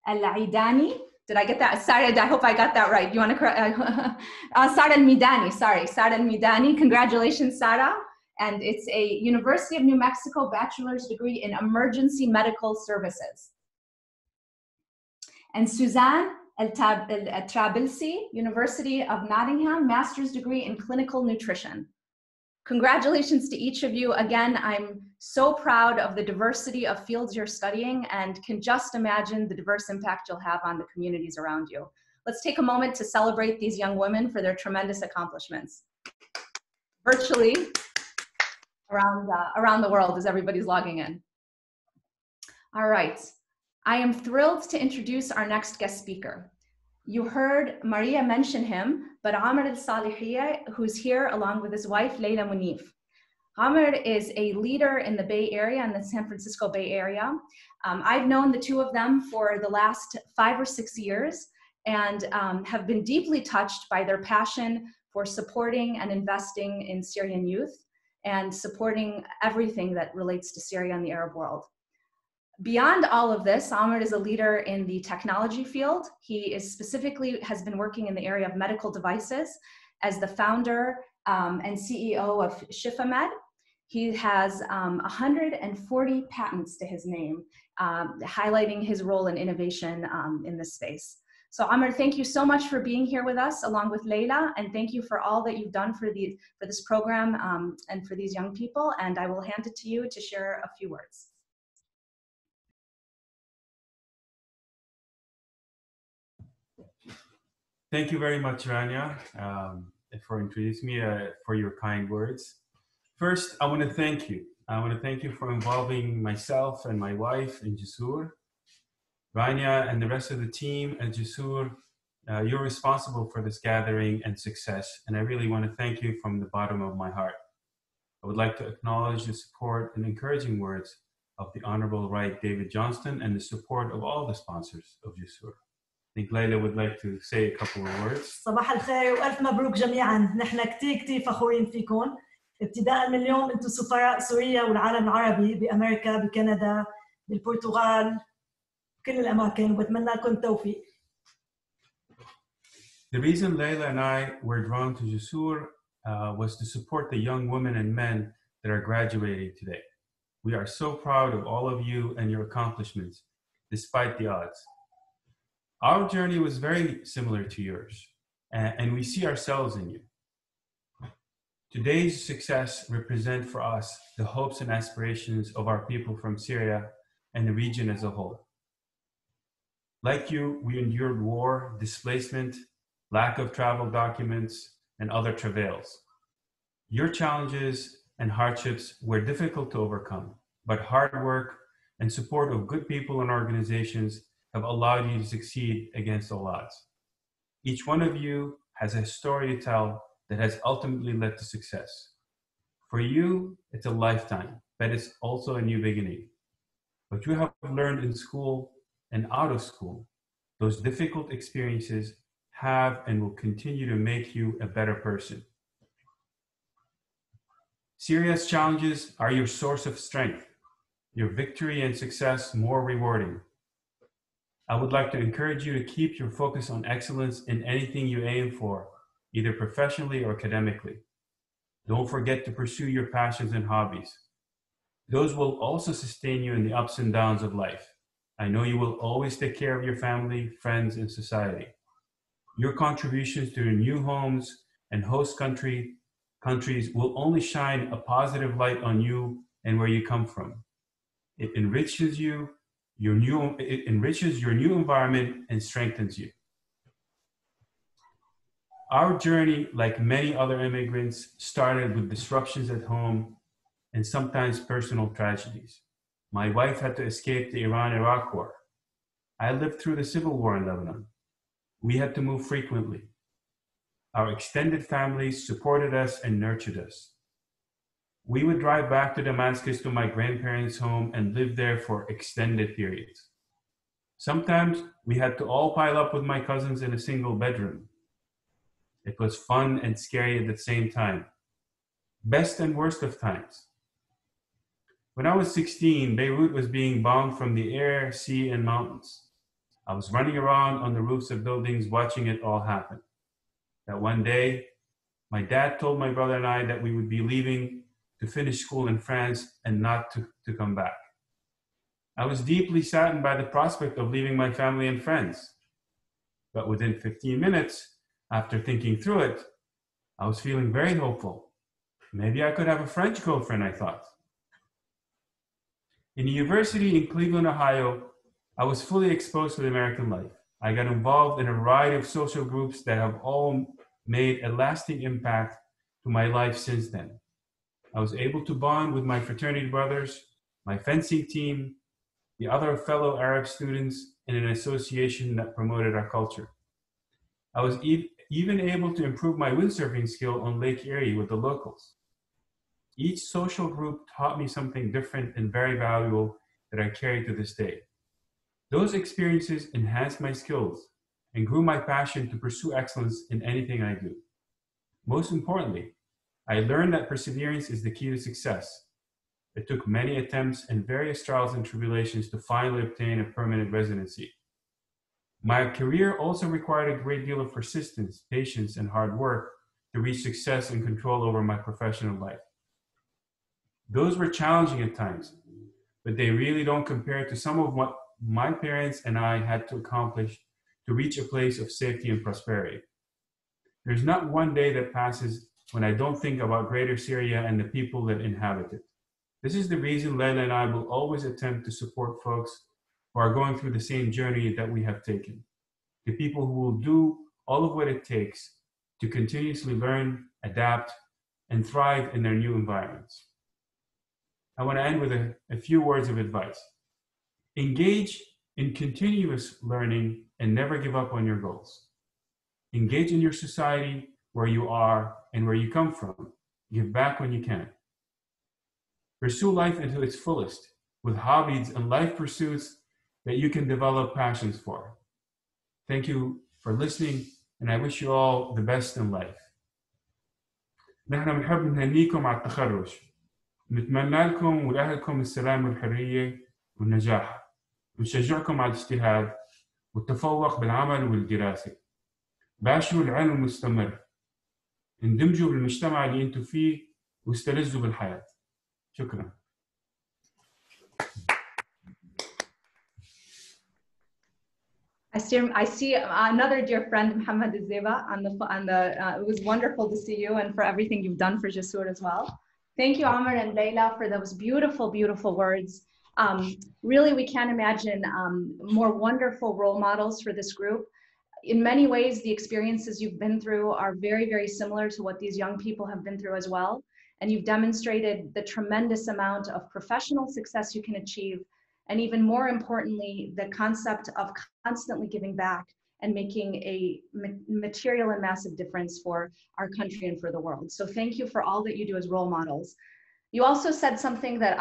Al-Aidani. Did I get that? Sorry, I hope I got that right. You want to correct? Sara Al-Midani, sorry. Sara Al-Midani. Congratulations, Sara. and it's a University of New Mexico bachelor's degree in emergency medical services. And Suzanne El-Trabilsi, University of Nottingham, master's degree in clinical nutrition. Congratulations to each of you. Again, I'm so proud of the diversity of fields you're studying and can just imagine the diverse impact you'll have on the communities around you. Let's take a moment to celebrate these young women for their tremendous accomplishments. Virtually around the world as everybody's logging in. All right, I am thrilled to introduce our next guest speaker. You heard Maria mention him, but Amr al-Salihiyya, who's here along with his wife, Layla Munif. Amr is a leader in the Bay Area, in the San Francisco Bay Area. I've known the two of them for the last 5 or 6 years and have been deeply touched by their passion for supporting and investing in Syrian youth and supporting everything that relates to Syria and the Arab world. Beyond all of this, Amr is a leader in the technology field. He is specifically has been working in the area of medical devices as the founder and CEO of ShifaMed. He has 140 patents to his name, highlighting his role in innovation in this space. So Amr, thank you so much for being here with us along with Layla, and thank you for all that you've done for this program and for these young people. And I will hand it to you to share a few words. Thank you very much, Rania, for introducing me, for your kind words. First, I want to thank you. I want to thank you for involving myself and my wife in Jusoor. Rania and the rest of the team at Jusoor, you're responsible for this gathering and success, and I really want to thank you from the bottom of my heart. I would like to acknowledge the support and encouraging words of the Honorable Right David Johnston and the support of all the sponsors of Jusoor. I think Layla would like to say a couple of words. صباح الخير وألف مبروك جميعا. نحن كتير فخورين فيكم. ابتداء من اليوم انتم سفراء سوريا والعالم العربي بأمريكا بكندا بالبرتغال كل الأماكن وبتمنى لكم التوفيق. The reason Layla and I were drawn to Jusoor was to support the young women and men that are graduating today. We are so proud of all of you and your accomplishments, despite the odds. Our journey was very similar to yours, and we see ourselves in you. Today's success represents for us the hopes and aspirations of our people from Syria and the region as a whole. Like you, we endured war, displacement, lack of travel documents, and other travails. Your challenges and hardships were difficult to overcome, but hard work and support of good people and organizations have allowed you to succeed against all odds. Each one of you has a story to tell that has ultimately led to success. For you, it's a lifetime, but it's also a new beginning. What you have learned in school and out of school, those difficult experiences have and will continue to make you a better person. Syria's challenges are your source of strength, your victory and success more rewarding. I would like to encourage you to keep your focus on excellence in anything you aim for, either professionally or academically. Don't forget to pursue your passions and hobbies. Those will also sustain you in the ups and downs of life. I know you will always take care of your family, friends, and society. Your contributions to your new homes and host countries will only shine a positive light on you and where you come from. It enriches your new environment and strengthens you. Our journey, like many other immigrants, started with disruptions at home and sometimes personal tragedies. My wife had to escape the Iran-Iraq war. I lived through the civil war in Lebanon. We had to move frequently. Our extended families supported us and nurtured us. We would drive back to Damascus to my grandparents' home and live there for extended periods. Sometimes we had to all pile up with my cousins in a single bedroom. It was fun and scary at the same time. Best and worst of times. When I was 16, Beirut was being bombed from the air, sea, and mountains. I was running around on the roofs of buildings watching it all happen. That one day, my dad told my brother and I that we would be leaving to finish school in France and not to come back. I was deeply saddened by the prospect of leaving my family and friends. But within 15 minutes, after thinking through it, I was feeling very hopeful. Maybe I could have a French girlfriend, I thought. In university in Cleveland, Ohio, I was fully exposed to American life. I got involved in a variety of social groups that have all made a lasting impact to my life since then. I was able to bond with my fraternity brothers, my fencing team, the other fellow Arab students in an association that promoted our culture. I was even able to improve my windsurfing skill on Lake Erie with the locals. Each social group taught me something different and very valuable that I carry to this day. Those experiences enhanced my skills and grew my passion to pursue excellence in anything I do. Most importantly, I learned that perseverance is the key to success. It took many attempts and various trials and tribulations to finally obtain a permanent residency. My career also required a great deal of persistence, patience, and hard work to reach success and control over my professional life. Those were challenging at times, but they really don't compare to some of what my parents and I had to accomplish to reach a place of safety and prosperity. There's not one day that passes when I don't think about Greater Syria and the people that inhabit it. This is the reason Leila and I will always attempt to support folks who are going through the same journey that we have taken. The people who will do all of what it takes to continuously learn, adapt, and thrive in their new environments. I want to end with a few words of advice. Engage in continuous learning and never give up on your goals. Engage in your society where you are and where you come from. Give back when you can. Pursue life into its fullest with hobbies and life pursuits that you can develop passions for. Thank you for listening, and I wish you all the best in life. نحن بنحب نهنيكم على التخرج. نتمنى لكم ولأهلكم السلام والحرية والنجاح. ونشجعكم على الاجتهاد والتفوق بالعمل والدراسة. باشروا العلم المستمر. اندمجوا بالمجتمع اللي انتم فيه واستلذوا بالحياة. شكرا. I see another dear friend, Muhammad Zeba, it was wonderful to see you and for everything you've done for Jusoor as well. Thank you, Amr and Leila, for those beautiful, beautiful words. Really, we can't imagine more wonderful role models for this group. In many ways, the experiences you've been through are very, very similar to what these young people have been through as well. And you've demonstrated the tremendous amount of professional success you can achieve, and even more importantly, the concept of constantly giving back and making a material and massive difference for our country and for the world. So thank you for all that you do as role models. You also said something that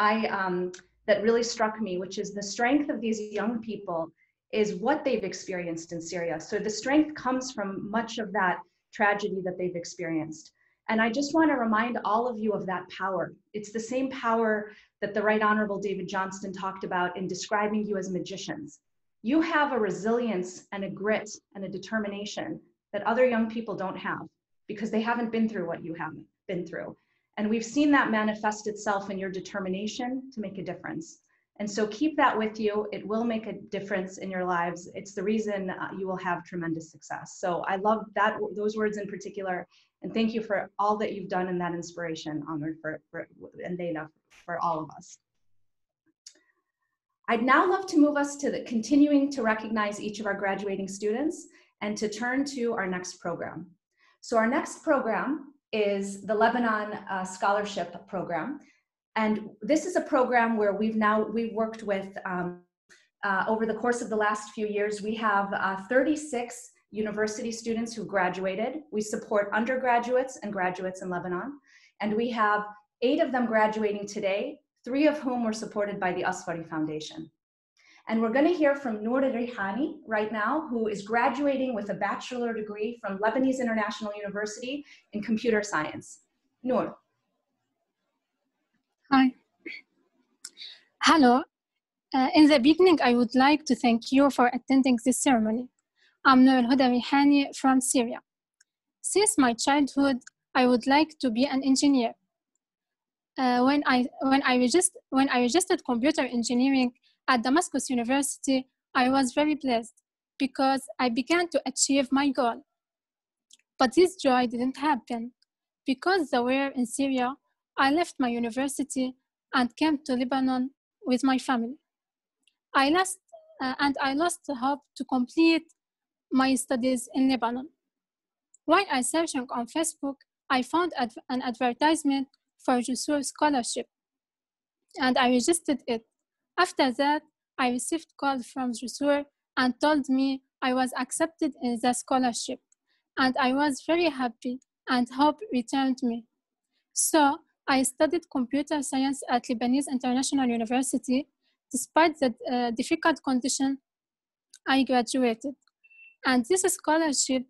that really struck me, which is the strength of these young people is what they've experienced in Syria. So the strength comes from much of that tragedy that they've experienced. And I just want to remind all of you of that power. It's the same power that the Right Honorable David Johnston talked about in describing you as magicians. You have a resilience and a grit and a determination that other young people don't have because they haven't been through what you haven't been through. And we've seen that manifest itself in your determination to make a difference. And so keep that with you. It will make a difference in your lives. It's the reason you will have tremendous success. So I love those words in particular. And thank you for all that you've done in that inspiration, Amr, and Leila, for all of us. I'd now love to move us to continuing to recognize each of our graduating students and to turn to our next program. So our next program is the Lebanon Scholarship Program. And this is a program where we've worked with, over the course of the last few years, we have 36 university students who graduated. We support undergraduates and graduates in Lebanon. And we have 8 of them graduating today, 3 of whom were supported by the Asfari Foundation. And we're going to hear from Noor Rihani right now, who is graduating with a bachelor degree from Lebanese International University in computer science. Noor. Hi. Hello. In the beginning, I would like to thank you for attending this ceremony. I'm Noor Rihani from Syria. Since my childhood, I would like to be an engineer. when I registered computer engineering at Damascus University, I was very blessed because I began to achieve my goal. But this joy didn't happen. Because the war in Syria, I left my university and came to Lebanon with my family. I lost the hope to complete my studies in Lebanon. While I searching on Facebook, I found an advertisement for Jusoor scholarship, and I registered it. After that, I received a call from Jusoor and told me I was accepted in the scholarship, and I was very happy and hope returned me. So I studied computer science at Lebanese International University. Despite the difficult condition, I graduated, and this scholarship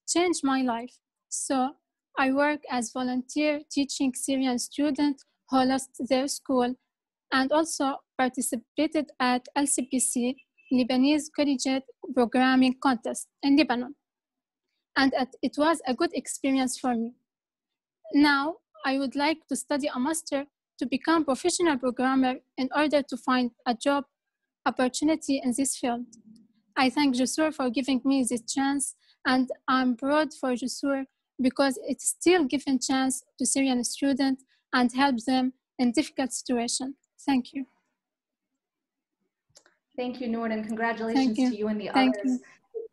changed my life. So I work as volunteer teaching Syrian students who lost their school, and also participated at LCPC, Lebanese Collegiate Programming Contest in Lebanon. And it was a good experience for me. Now, I would like to study a master to become a professional programmer in order to find a job opportunity in this field. I thank Jusoor for giving me this chance, and I'm proud for Jusoor because it's still giving chance to Syrian students and help them in difficult situations. Thank you. Thank you, Noor, and congratulations to you and the others.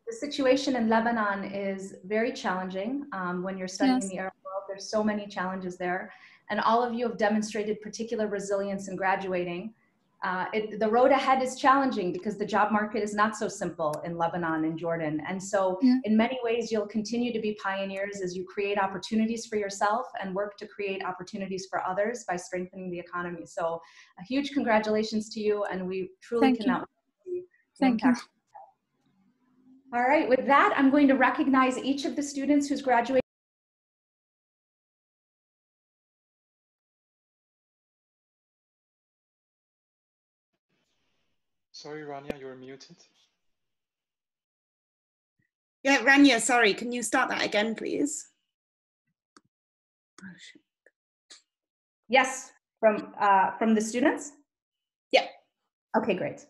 The situation in Lebanon is very challenging. When you're studying in the Arab world, there's so many challenges there. And all of you have demonstrated particular resilience in graduating. The road ahead is challenging because the job market is not so simple in Lebanon and Jordan. And so in many ways, you'll continue to be pioneers as you create opportunities for yourself and work to create opportunities for others by strengthening the economy. So a huge congratulations to you, and we truly cannot see the impact. All right, with that, I'm going to recognize each of the students who's graduated. Sorry, Rania, you're muted. Yeah, Rania, sorry, can you start that again, please? Yes, from the students? Yeah. Okay, great.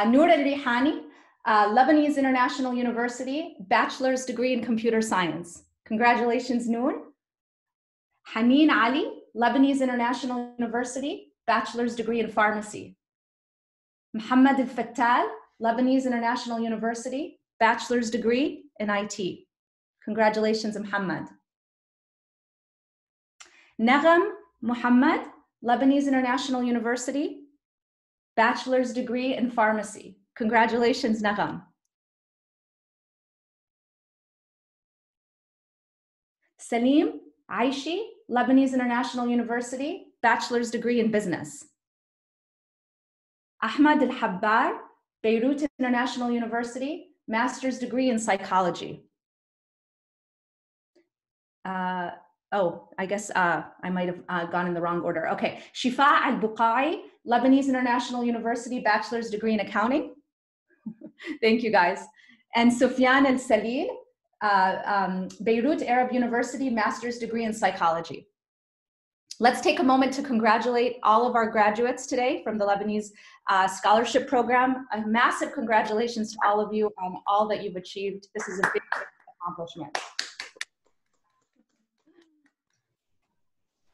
Noor al-Rihani, Lebanese International University, bachelor's degree in computer science. Congratulations, Noor. Haneen Ali, Lebanese International University, bachelor's degree in pharmacy. Muhammad al-Fattal, Lebanese International University, bachelor's degree in IT. Congratulations, Muhammad. Nagham Muhammad, Lebanese International University, bachelor's degree in pharmacy. Congratulations, Nagham. Salim Aishi, Lebanese International University, bachelor's degree in business. Ahmad al-Habbar, Beirut International University, master's degree in psychology. I guess I might have gone in the wrong order. Okay, Shifa al-Buqai, Lebanese International University, bachelor's degree in accounting. Thank you, guys. And Sufyan al-Salil, Beirut Arab University, master's degree in psychology. Let's take a moment to congratulate all of our graduates today from the Lebanese Scholarship Program. A massive congratulations to all of you on all that you've achieved. This is a big accomplishment.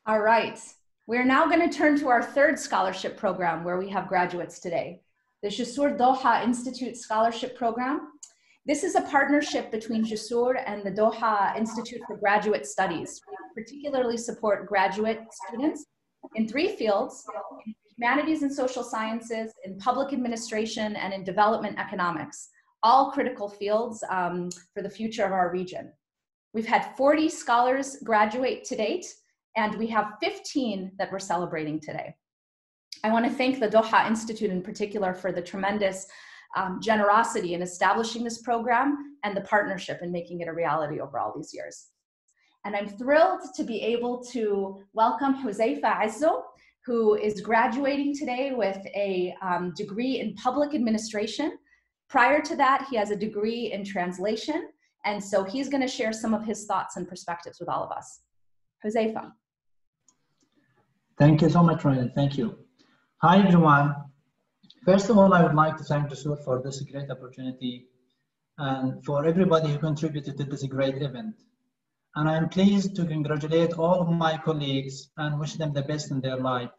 All right, we're now going to turn to our third scholarship program where we have graduates today. The Jusoor Doha Institute Scholarship Program. This is a partnership between Jusoor and the Doha Institute for Graduate Studies. We particularly support graduate students in 3 fields: in humanities and social sciences, in public administration, and in development economics, all critical fields for the future of our region. We've had 40 scholars graduate to date, and we have 15 that we're celebrating today. I want to thank the Doha Institute in particular for the tremendous generosity in establishing this program and the partnership in making it a reality over all these years. And I'm thrilled to be able to welcome Huzaifa Azzo, who is graduating today with a degree in public administration. Prior to that, he has a degree in translation. And so he's going to share some of his thoughts and perspectives with all of us. Huzaifa. Thank you so much, Ryan. Thank you. Hi, everyone. First of all, I would like to thank Jusoor for this great opportunity and for everybody who contributed to this great event. And I'm pleased to congratulate all of my colleagues and wish them the best in their life.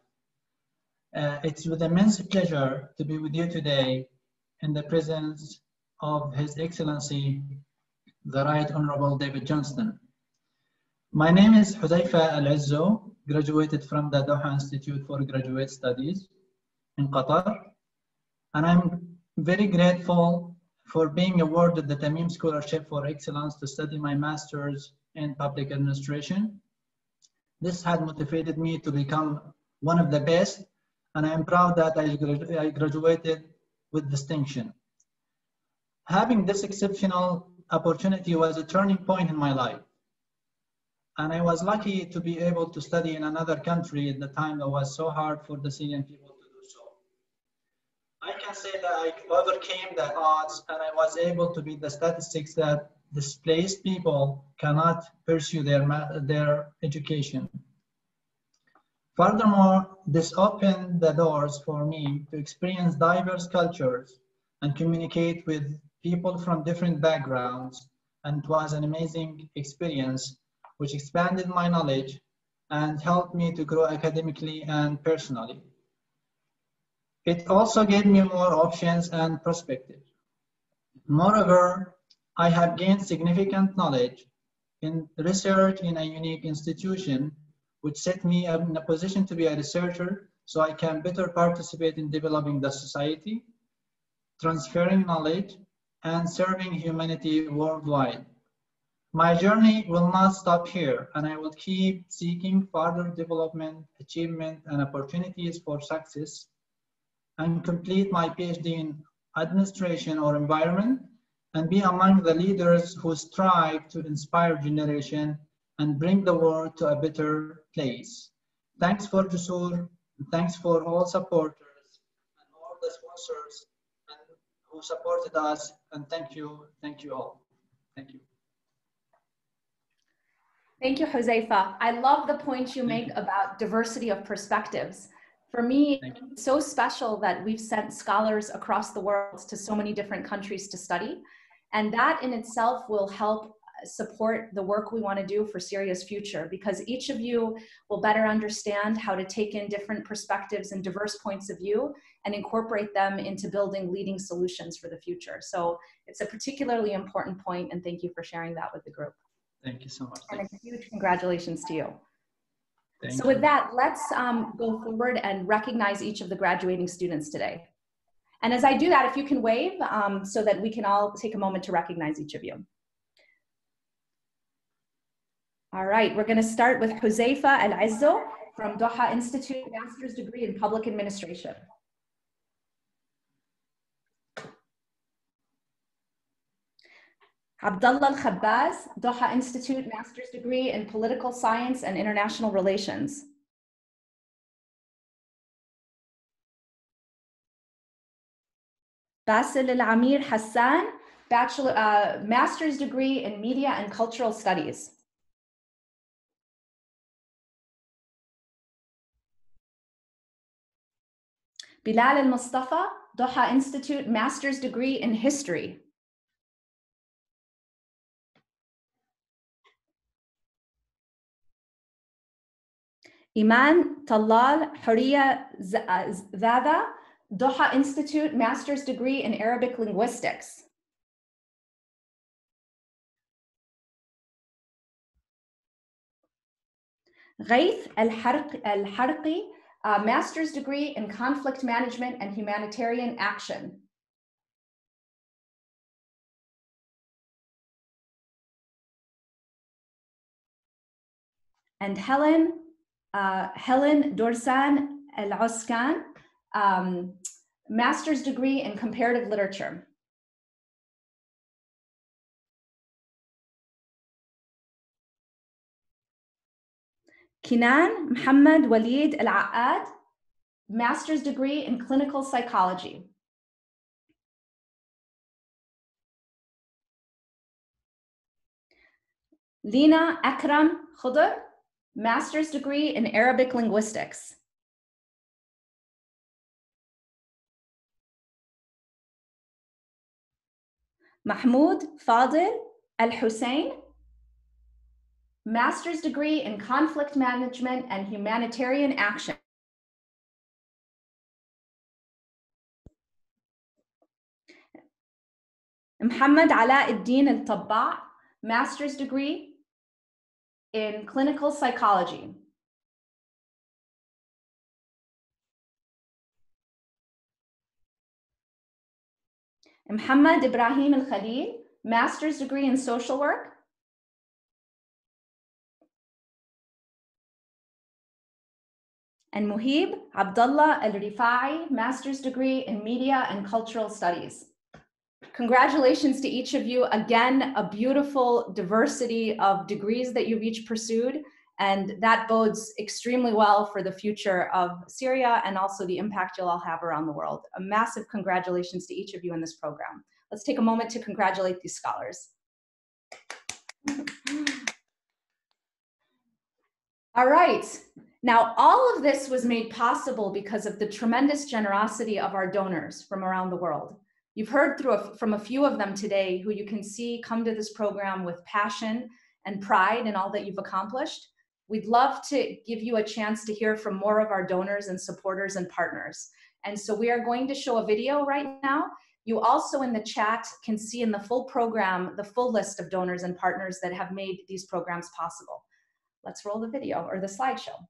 It's with immense pleasure to be with you today in the presence of His Excellency, the Right Honorable David Johnston. My name is Huzaifa Al-Izzo, graduated from the Doha Institute for Graduate Studies in Qatar. And I'm very grateful for being awarded the Tamim Scholarship for Excellence to study my master's in public administration. This had motivated me to become one of the best, and I am proud that I graduated with distinction. Having this exceptional opportunity was a turning point in my life. And I was lucky to be able to study in another country at the time that was so hard for the Syrian people to do so. I can say that I overcame the odds and I was able to beat the statistics that displaced people cannot pursue their education. Furthermore, this opened the doors for me to experience diverse cultures and communicate with people from different backgrounds, and it was an amazing experience which expanded my knowledge and helped me to grow academically and personally. It also gave me more options and perspective. Moreover, I have gained significant knowledge in research in a unique institution, which set me in a position to be a researcher so I can better participate in developing the society, transferring knowledge, and serving humanity worldwide. My journey will not stop here, and I will keep seeking further development, achievement, and opportunities for success, and complete my PhD in administration or environment, and be among the leaders who strive to inspire generation and bring the world to a better place. Thanks for Jusoor, thanks for all supporters and all the sponsors who supported us, and thank you all. Thank you. Thank you, Huzaifa. I love the point you make about diversity of perspectives. For me, it's so special that we've sent scholars across the world to so many different countries to study. And that in itself will help support the work we want to do for Syria's future, because each of you will better understand how to take in different perspectives and diverse points of view and incorporate them into building leading solutions for the future. So it's a particularly important point, and thank you for sharing that with the group. Thank you so much. And a huge congratulations to you. Thank so with that, let's go forward and recognize each of the graduating students today. And as I do that, if you can wave so that we can all take a moment to recognize each of you. All right, we're going to start with Huzaifa Al-Izzo from Doha Institute, Master's Degree in Public Administration. Abdullah Al-Khabbaz, Doha Institute, Master's Degree in Political Science and International Relations. Basil Al-Amir Hassan, Master's Degree in Media and Cultural Studies. Bilal Al-Mustafa, Doha Institute, Master's Degree in History. Iman Talal Huriya Zada, Doha Institute, Master's Degree in Arabic Linguistics. Ghaith Al-Harqi, Master's Degree in Conflict Management and Humanitarian Action. And Helen Dorsan Al-Oskan, Master's Degree in Comparative Literature. Kinan Muhammad Walid Al-Aqad, Master's Degree in Clinical Psychology. Lina Akram Khudr, master's degree in Arabic linguistics. Mahmoud Fadil Al-Hussein, master's degree in conflict management and humanitarian action. Muhammad Alauddin Al-Tabba, master's degree in clinical psychology. Muhammad Ibrahim Al-Khalil, master's degree in social work. And Muhib Abdullah Al-Rifai, master's degree in media and cultural studies. Congratulations to each of you. Again, a beautiful diversity of degrees that you've each pursued, and that bodes extremely well for the future of Syria and also the impact you'll all have around the world. A massive congratulations to each of you in this program. Let's take a moment to congratulate these scholars. All right. Now, all of this was made possible because of the tremendous generosity of our donors from around the world. You've heard from a few of them today who you can see come to this program with passion and pride in all that you've accomplished. We'd love to give you a chance to hear from more of our donors and supporters and partners. And so we are going to show a video right now. You also in the chat can see in the full program, the full list of donors and partners that have made these programs possible. Let's roll the video or the slideshow.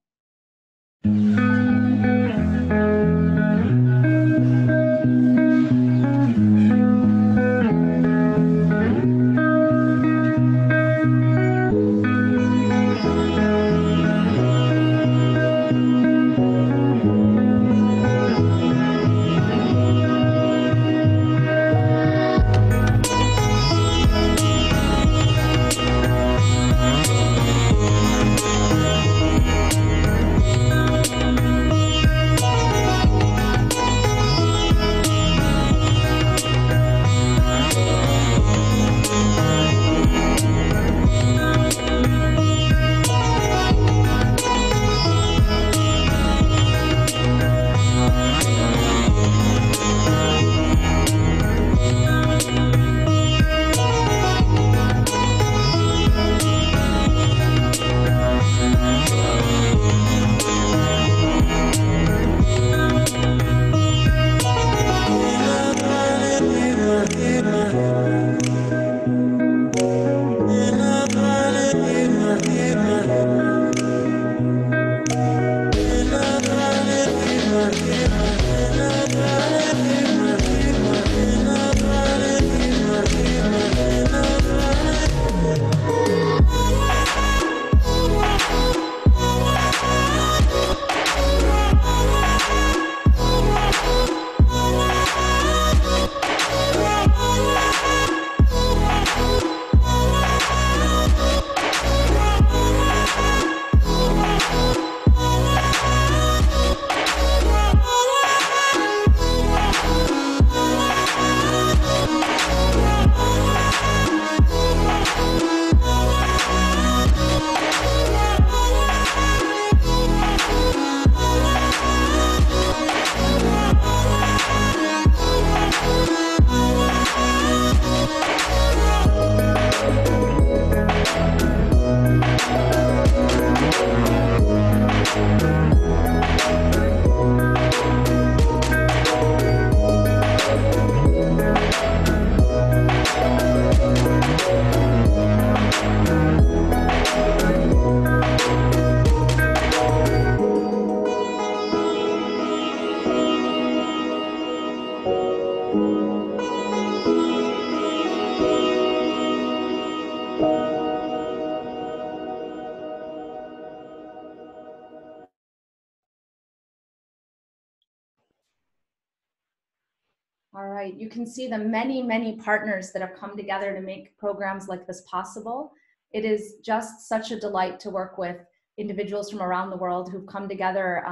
All right, you can see the many, many partners that have come together to make programs like this possible. It is just such a delight to work with individuals from around the world who've come together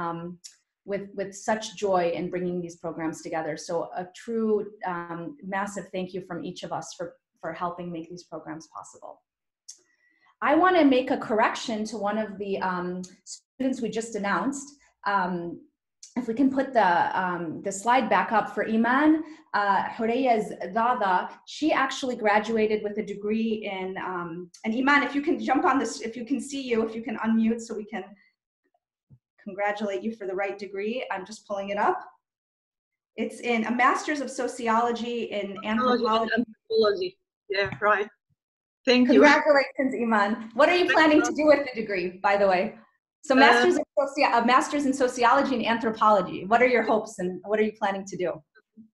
with such joy in bringing these programs together. So a true massive thank you from each of us for helping make these programs possible. I want to make a correction to one of the students we just announced. If we can put the slide back up for Iman, Horeya's Dada, she actually graduated with a degree in, and Iman, if you can jump on this, if you can see you, if you can unmute so we can congratulate you for the right degree. I'm just pulling it up. It's in a Master's of Sociology in Anthropology. Yeah, right. Thank you. Congratulations, Iman. What are you planning to do with the degree, by the way? So Master's in Sociology and Anthropology. What are your hopes and what are you planning to do?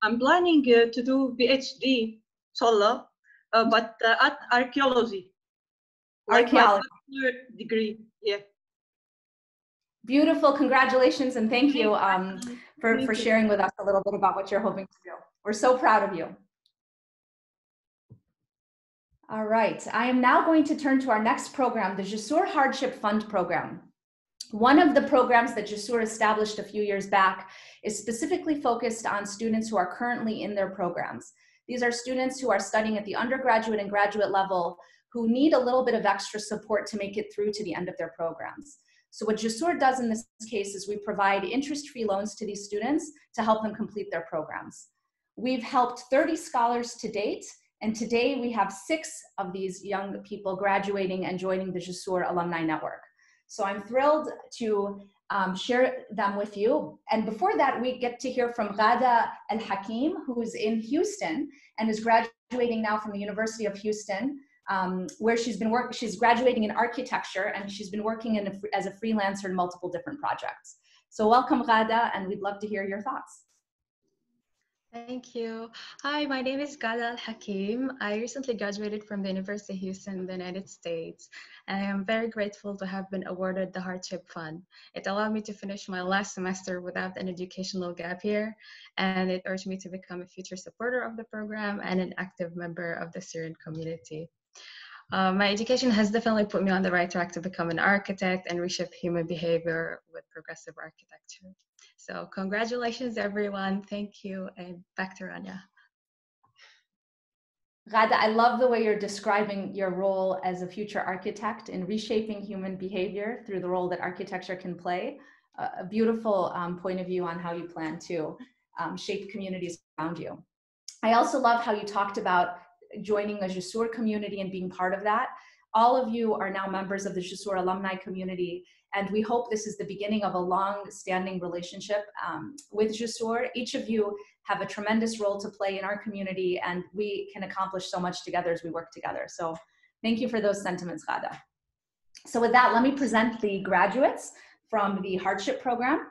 I'm planning to do PhD, inshallah, but at archaeology. Archaeology. Like my degree, yeah. Beautiful, congratulations, and thank you for sharing with us a little bit about what you're hoping to do. We're so proud of you. All right, I am now going to turn to our next program, the Jusoor Hardship Fund Program. One of the programs that Jusoor established a few years back is specifically focused on students who are currently in their programs. These are students who are studying at the undergraduate and graduate level who need a little bit of extra support to make it through to the end of their programs. So what Jusoor does in this case is we provide interest-free loans to these students to help them complete their programs. We've helped 30 scholars to date, and today we have 6 of these young people graduating and joining the Jusoor Alumni Network. So I'm thrilled to share them with you. And before that, we get to hear from Ghada Al-Hakim, who's in Houston and is graduating now from the University of Houston, where she's graduating in architecture, and she's been working as a freelancer in multiple different projects. So welcome, Ghada, and we'd love to hear your thoughts. Thank you. Hi, my name is Ghada Al-Hakim. I recently graduated from the University of Houston in the United States, and I am very grateful to have been awarded the Hardship Fund. It allowed me to finish my last semester without an educational gap year, and it urged me to become a future supporter of the program and an active member of the Syrian community. My education has definitely put me on the right track to become an architect and reshape human behavior with progressive architecture. So congratulations, everyone. Thank you. And back to Rania. Ghada, I love the way you're describing your role as a future architect in reshaping human behavior through the role that architecture can play. A beautiful point of view on how you plan to shape communities around you. I also love how you talked about joining a Jusoor community and being part of that. All of you are now members of the Jusoor alumni community, and we hope this is the beginning of a long-standing relationship with Jusoor. Each of you have a tremendous role to play in our community, and we can accomplish so much together as we work together. So thank you for those sentiments, Ghada. So with that, let me present the graduates from the hardship program.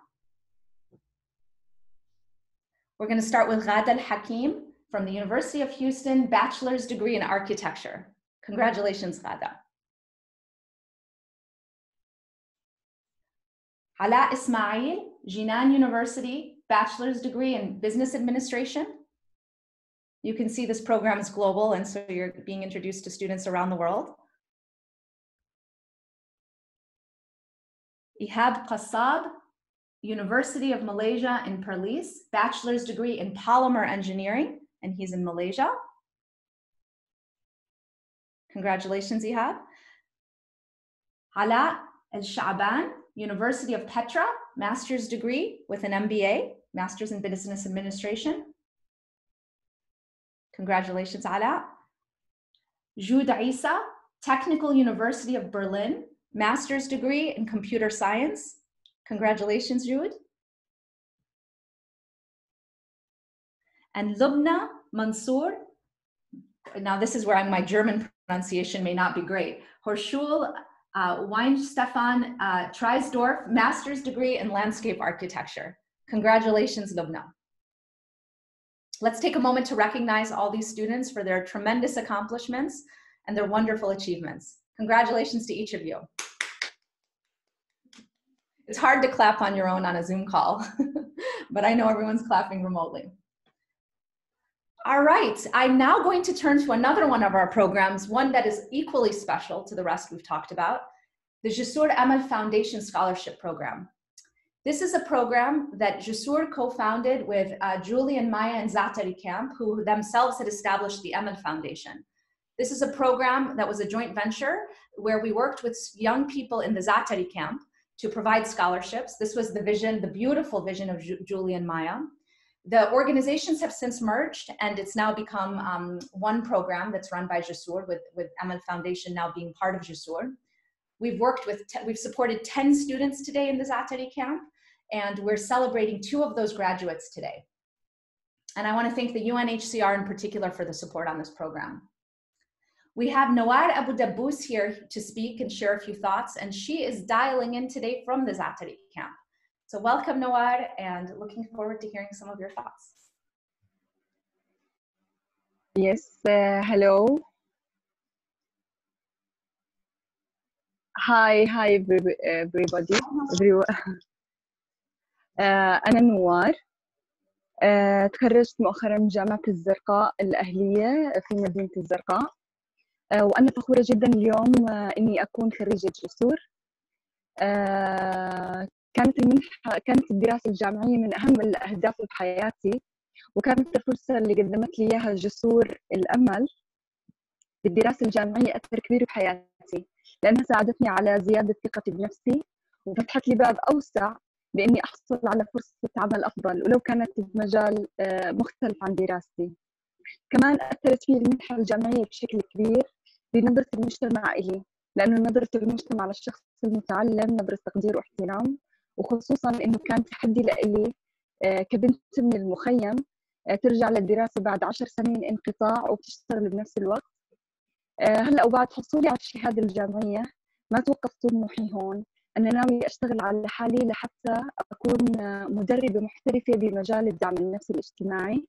We're going to start with Ghada Al-Hakim from the University of Houston, bachelor's degree in architecture. Congratulations, Ghada. Ala Ismail, Jinan University, bachelor's degree in business administration. You can see this program is global, and so you're being introduced to students around the world. Ihab Qassab, University of Malaysia in Perlis, bachelor's degree in polymer engineering, and he's in Malaysia. Congratulations, Ihab. Ala El-Sha'ban, University of Petra, master's degree with an MBA, Master's in Business Administration. Congratulations, Ala. Jude Isa, Technical University of Berlin, master's degree in computer science. Congratulations, Jude. And Lubna Mansour, now this is where my German pronunciation may not be great. Hochschule Weinstefan Treisdorf, master's degree in landscape architecture. Congratulations, Lubna. Let's take a moment to recognize all these students for their tremendous accomplishments and their wonderful achievements. Congratulations to each of you. It's hard to clap on your own on a Zoom call, but I know everyone's clapping remotely. All right, I'm now going to turn to another one of our programs, one that is equally special to the rest we've talked about, the Jusoor Amal Foundation Scholarship Program. This is a program that Jusoor co-founded with Julie and Maya and Zatari Camp, who themselves had established the Amal Foundation. This is a program that was a joint venture where we worked with young people in the Zaatari camp to provide scholarships. This was the vision, the beautiful vision of Julie and Maya. The organizations have since merged, and it's now become one program that's run by Jusoor, with Amal Foundation now being part of Jusoor. We've supported 10 students today in the Zaatari camp, and we're celebrating 2 of those graduates today. And I want to thank the UNHCR in particular for the support on this program. We have Nawar Abu Dabbous here to speak and share a few thoughts, and she is dialing in today from the Zaatari camp. So welcome, Nawar, and looking forward to hearing some of your thoughts. Yes, hello. Hi everybody. أنا نوار. تخرجت مؤخرا من جامعة الزرقاء الأهلية في مدينة الزرقاء، وأنا فخورة جدا اليوم إني أكون خريجة جسور. كانت الدراسة الجامعية من أهم الأهداف في حياتي، وكانت الفرصة اللي قدمت لي إياها جسور الأمل بالدراسة الجامعية أثر كبير بحياتي، لأنها ساعدتني على زيادة ثقتي بنفسي وفتحت لي باب أوسع بإني أحصل على فرصة عمل أفضل ولو كانت بمجال مختلف عن دراستي. كمان أثرت في المنحة الجامعية بشكل كبير بنظرة المجتمع إلي، لأنه نظرة المجتمع للشخص المتعلم نظرة تقدير واحترام، وخصوصا إنه كان تحدي لإلي كبنت من المخيم ترجع للدراسة بعد 10 سنين انقطاع وبتشتغل بنفس الوقت. هلأ وبعد حصولي على الشهادة الجامعية ما توقفت طموحي هون، أنا ناوي أشتغل على حالي لحتى أكون مدربة محترفة بمجال الدعم النفسي الاجتماعي،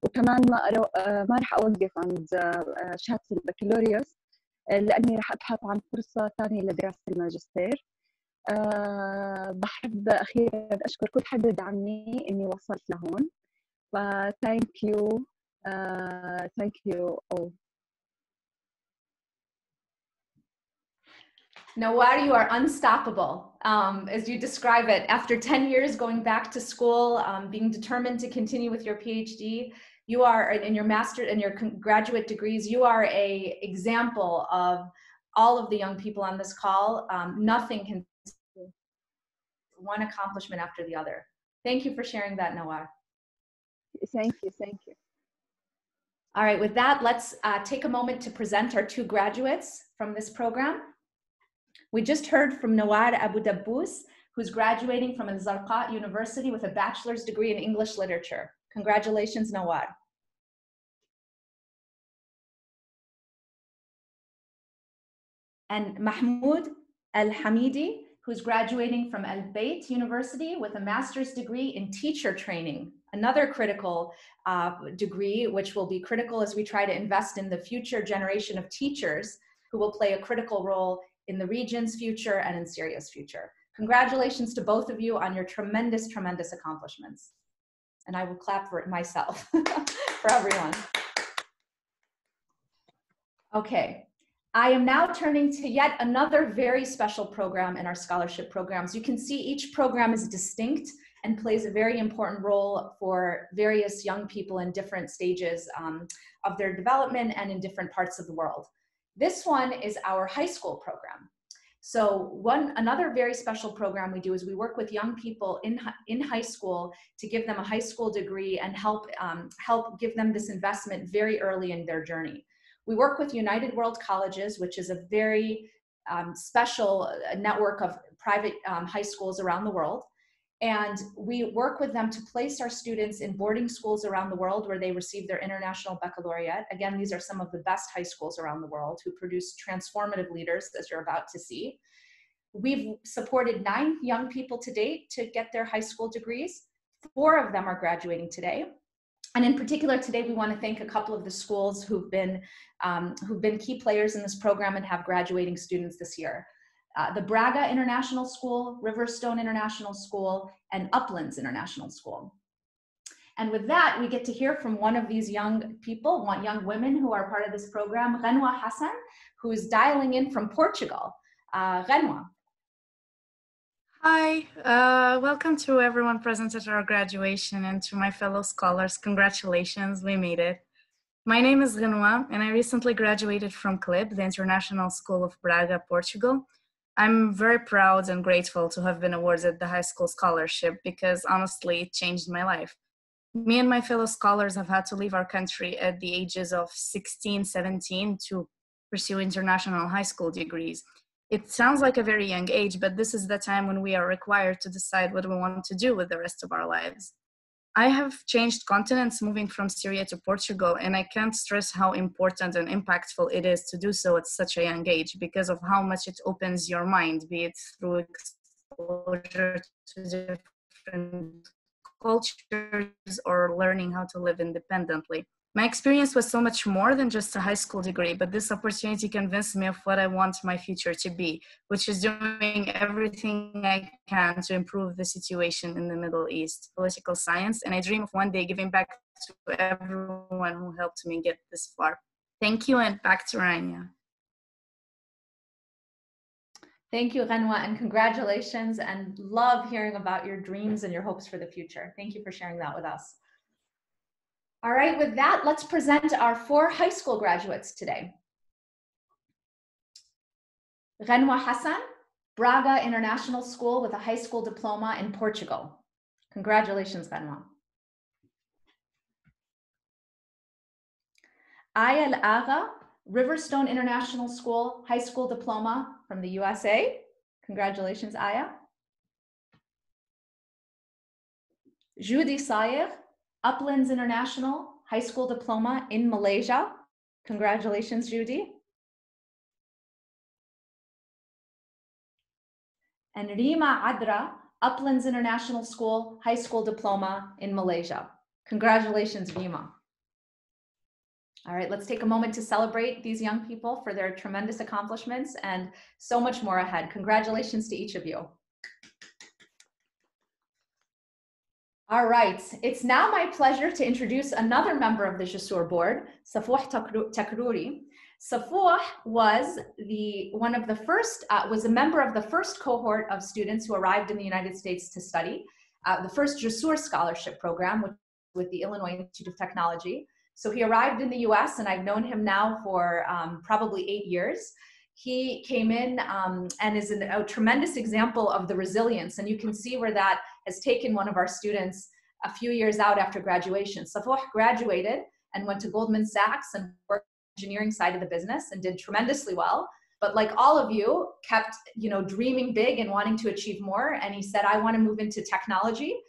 وكمان ما رح أوقف عند شهادة البكالوريوس لأني رح أبحث عن فرصة ثانية لدراسة الماجستير. بحب أخيرا أشكر كل حدا دعمني إني وصلت لهون. Thank you all. Nawar, you are unstoppable, as you describe it. After 10 years going back to school, being determined to continue with your PhD, you are in your master and your graduate degrees, you are an example of all of the young people on this call. Nothing can one accomplishment after the other. Thank you for sharing that, Nawar. Thank you. All right, with that, let's take a moment to present our 2 graduates from this program. We just heard from Nawar Abu Dabbous, who's graduating from Al-Zarqa University with a bachelor's degree in English literature. Congratulations, Nawar. And Mahmoud Al-Hamidi, who's graduating from Al-Bayt University with a master's degree in teacher training, another critical degree, which will be critical as we try to invest in the future generation of teachers who will play a critical role in the region's future and in Syria's future. Congratulations to both of you on your tremendous, tremendous accomplishments. And I will clap for it myself, for everyone. Okay, I am now turning to yet another very special program in our scholarship programs. You can see each program is distinct and plays a very important role for various young people in different stages of their development and in different parts of the world. This one is our high school program. So another very special program we do is we work with young people in high school to give them a high school degree and help give them this investment very early in their journey. We work with United World Colleges, which is a very special network of private high schools around the world. And we work with them to place our students in boarding schools around the world where they receive their international baccalaureate. Again, these are some of the best high schools around the world who produce transformative leaders, as you're about to see. We've supported 9 young people to date to get their high school degrees. 4 of them are graduating today. And in particular, today we want to thank a couple of the schools who've been key players in this program and have graduating students this year. The Braga International School, Riverstone International School, and Uplands International School. And with that, we get to hear from one of these young people, young women who are part of this program, Ghanwa Hassan, who is dialing in from Portugal. Ghanwa. Hi, welcome to everyone present at our graduation and to my fellow scholars. Congratulations, we made it. My name is Renwa, and I recently graduated from CLIB, the International School of Braga, Portugal. I'm very proud and grateful to have been awarded the high school scholarship because honestly, it changed my life. Me and my fellow scholars have had to leave our country at the ages of 16, 17 to pursue international high school degrees. It sounds like a very young age, but this is the time when we are required to decide what we want to do with the rest of our lives. I have changed continents moving from Syria to Portugal, and I can't stress how important and impactful it is to do so at such a young age because of how much it opens your mind, be it through exposure to different cultures or learning how to live independently. My experience was so much more than just a high school degree, but this opportunity convinced me of what I want my future to be, which is doing everything I can to improve the situation in the Middle East, political science, and I dream of one day giving back to everyone who helped me get this far. Thank you, and back to Rania. Thank you, Renwa, and congratulations, and love hearing about your dreams and your hopes for the future. Thank you for sharing that with us. All right, with that, let's present our 4 high school graduates today. Renwa Hassan, Braga International School with a high school diploma in Portugal. Congratulations, Renwa. Aya Al-Agha, Riverstone International School, high school diploma from the USA. Congratulations, Aya. Judy Sayer, Uplands International, high school diploma in Malaysia. Congratulations, Judy. And Rima Adra, Uplands International School, high school diploma in Malaysia. Congratulations, Rima. All right, let's take a moment to celebrate these young people for their tremendous accomplishments and so much more ahead. Congratulations to each of you. All right, it's now my pleasure to introduce another member of the Jusoor board, Safouh Takruri. Safouh was was a member of the first cohort of students who arrived in the United States to study, the first Jusoor scholarship program with the Illinois Institute of Technology. So he arrived in the US, and I've known him now for probably 8 years. He came in and is a tremendous example of the resilience, and you can see where that has taken one of our students a few years out after graduation. Safouh graduated and went to Goldman Sachs and worked on the engineering side of the business and did tremendously well. But like all of you, kept dreaming big and wanting to achieve more. And he said, I want to move into technology,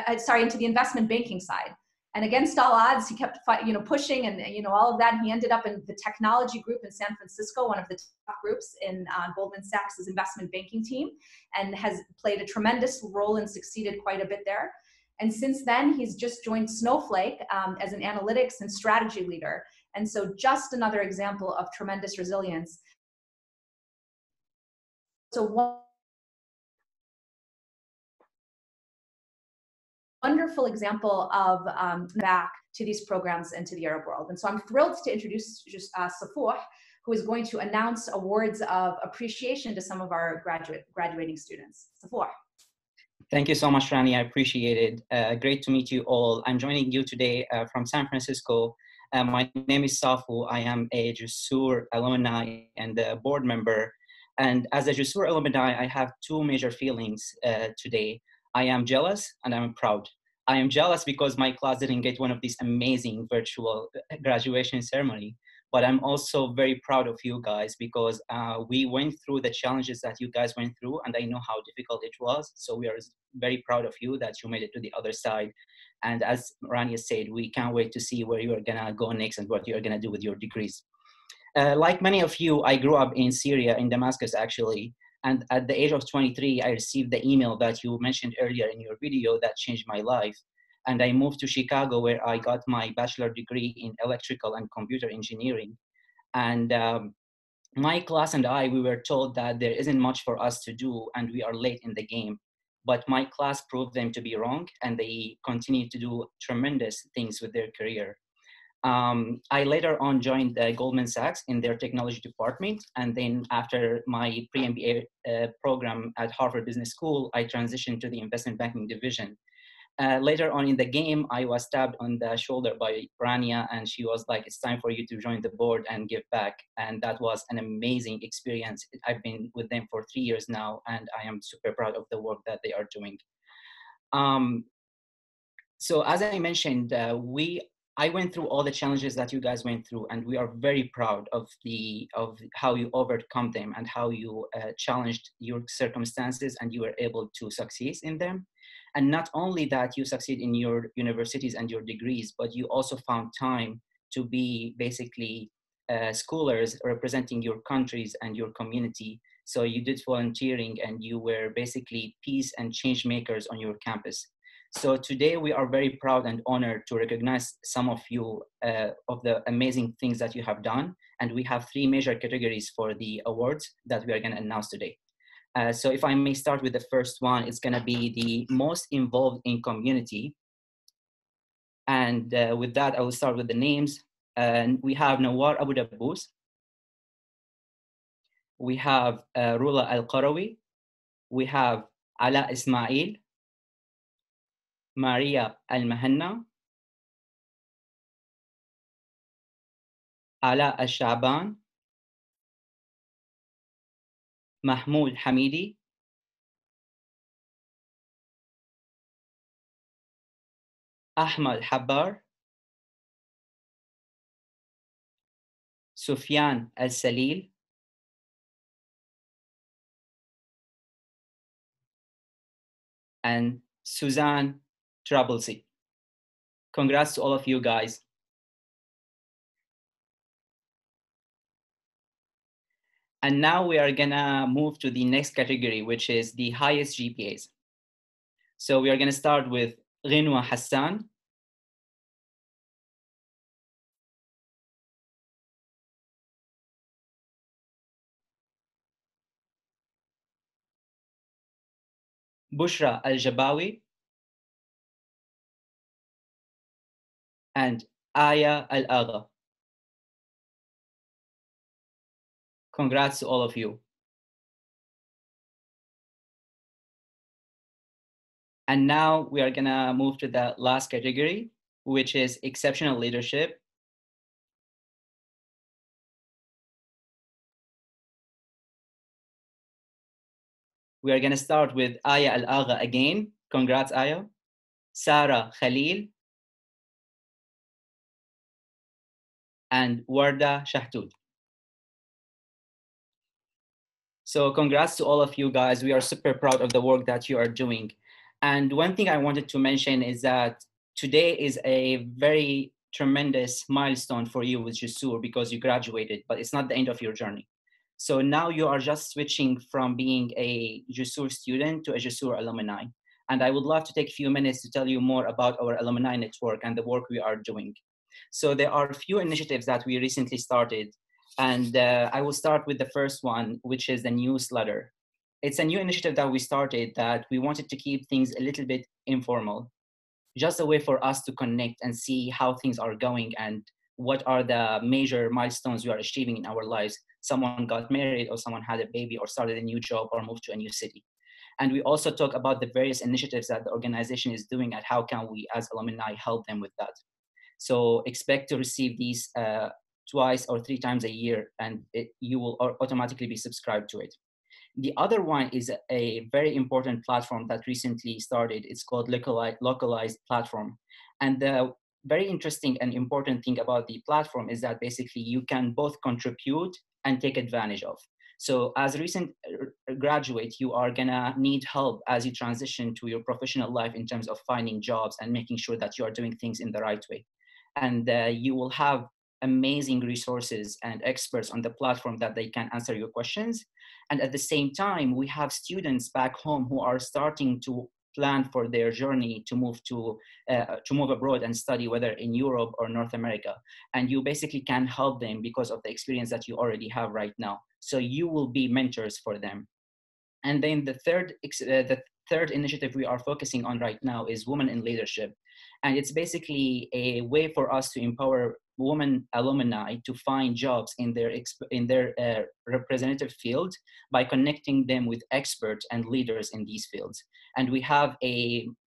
into the investment banking side. And against all odds, he kept pushing and all of that. And he ended up in the technology group in San Francisco, one of the top groups in Goldman Sachs' investment banking team, and has played a tremendous role and succeeded quite a bit there. And since then, he's just joined Snowflake as an analytics and strategy leader. And so just another example of tremendous resilience. So wonderful example of back to these programs and to the Arab world. And so I'm thrilled to introduce Safouh, who is going to announce awards of appreciation to some of our graduating students. Safouh. Thank you so much, Rani. I appreciate it. Great to meet you all. I'm joining you today from San Francisco. My name is Safouh. I am a Jusoor alumni and a board member. And as a Jusoor alumni, I have 2 major feelings today. I am jealous and I'm proud. I am jealous because my class didn't get one of these amazing virtual graduation ceremony, but I'm also very proud of you guys because we went through the challenges that you guys went through, and I know how difficult it was. So we are very proud of you that you made it to the other side. And as Rania said, we can't wait to see where you are gonna go next and what you're gonna do with your degrees. Like many of you, I grew up in Syria, in Damascus actually. And at the age of 23, I received the email that you mentioned earlier in your video that changed my life. And I moved to Chicago, where I got my bachelor degree in electrical and computer engineering. And my class and we were told that there isn't much for us to do and we are late in the game. But my class proved them to be wrong, and they continue to do tremendous things with their career. I later on joined Goldman Sachs in their technology department. And then after my pre-MBA program at Harvard Business School, I transitioned to the investment banking division. Later on in the game, I was tapped on the shoulder by Rania, and she was like, it's time for you to join the board and give back. And that was an amazing experience. I've been with them for 3 years now, and I am super proud of the work that they are doing. So as I mentioned, I went through all the challenges that you guys went through, and we are very proud of how you overcome them and how you challenged your circumstances and you were able to succeed in them. And not only that you succeed in your universities and your degrees, but you also found time to be basically scholars representing your countries and your community. So you did volunteering and you were basically peace and change makers on your campus. So today we are very proud and honored to recognize some of you of the amazing things that you have done. And we have 3 major categories for the awards that we are going to announce today. So if I may start with the first one, it's going to be the most involved in community. And with that, I will start with the names. And we have Nawar Abu Dabbous. We have Rula Al-Qarawi. We have Ala Ismail. Maria Al-Mahanna. Ala Al-Shaban. Mahmoud Hamidi. Ahmad Habbar. Sufyan Al-Salil. And Suzanne Troublesy. Congrats to all of you guys. And now we are gonna move to the next category, which is the highest GPAs. So we are gonna start with Ghinwa Hassan. Bushra Al-Jabawi. And Aya Al-Agha. Congrats to all of you. And now we are gonna move to the last category, which is exceptional leadership. We are gonna start with Aya Al-Agha again. Congrats, Aya. Sarah Khalil. And Warda Shahtoud. So congrats to all of you guys. We are super proud of the work that you are doing. And one thing I wanted to mention is that today is a very tremendous milestone for you with Jusoor because you graduated, but it's not the end of your journey. So now you are just switching from being a Jusoor student to a Jusoor alumni. And I would love to take a few minutes to tell you more about our alumni network and the work we are doing. So there are a few initiatives that we recently started. And I will start with the first one, which is the newsletter. It's a new initiative that we started that we wanted to keep things a little bit informal, just a way for us to connect and see how things are going and what are the major milestones we are achieving in our lives. Someone got married or someone had a baby or started a new job or moved to a new city. And we also talk about the various initiatives that the organization is doing and how can we as alumni help them with that. So expect to receive these 2 or 3 times a year, and you will automatically be subscribed to it. The other one is a very important platform that recently started. It's called Localized Platform. And the very interesting and important thing about the platform is that basically you can both contribute and take advantage of. So as a recent graduate, you are gonna need help as you transition to your professional life in terms of finding jobs and making sure that you are doing things in the right way. And you will have amazing resources and experts on the platform that they can answer your questions. And at the same time, we have students back home who are starting to plan for their journey to move abroad and study, whether in Europe or North America. And you basically can help them because of the experience that you already have right now. So you will be mentors for them. And then the third initiative we are focusing on right now is Women in Leadership. And it's basically a way for us to empower women alumni to find jobs in their representative field by connecting them with experts and leaders in these fields. And we have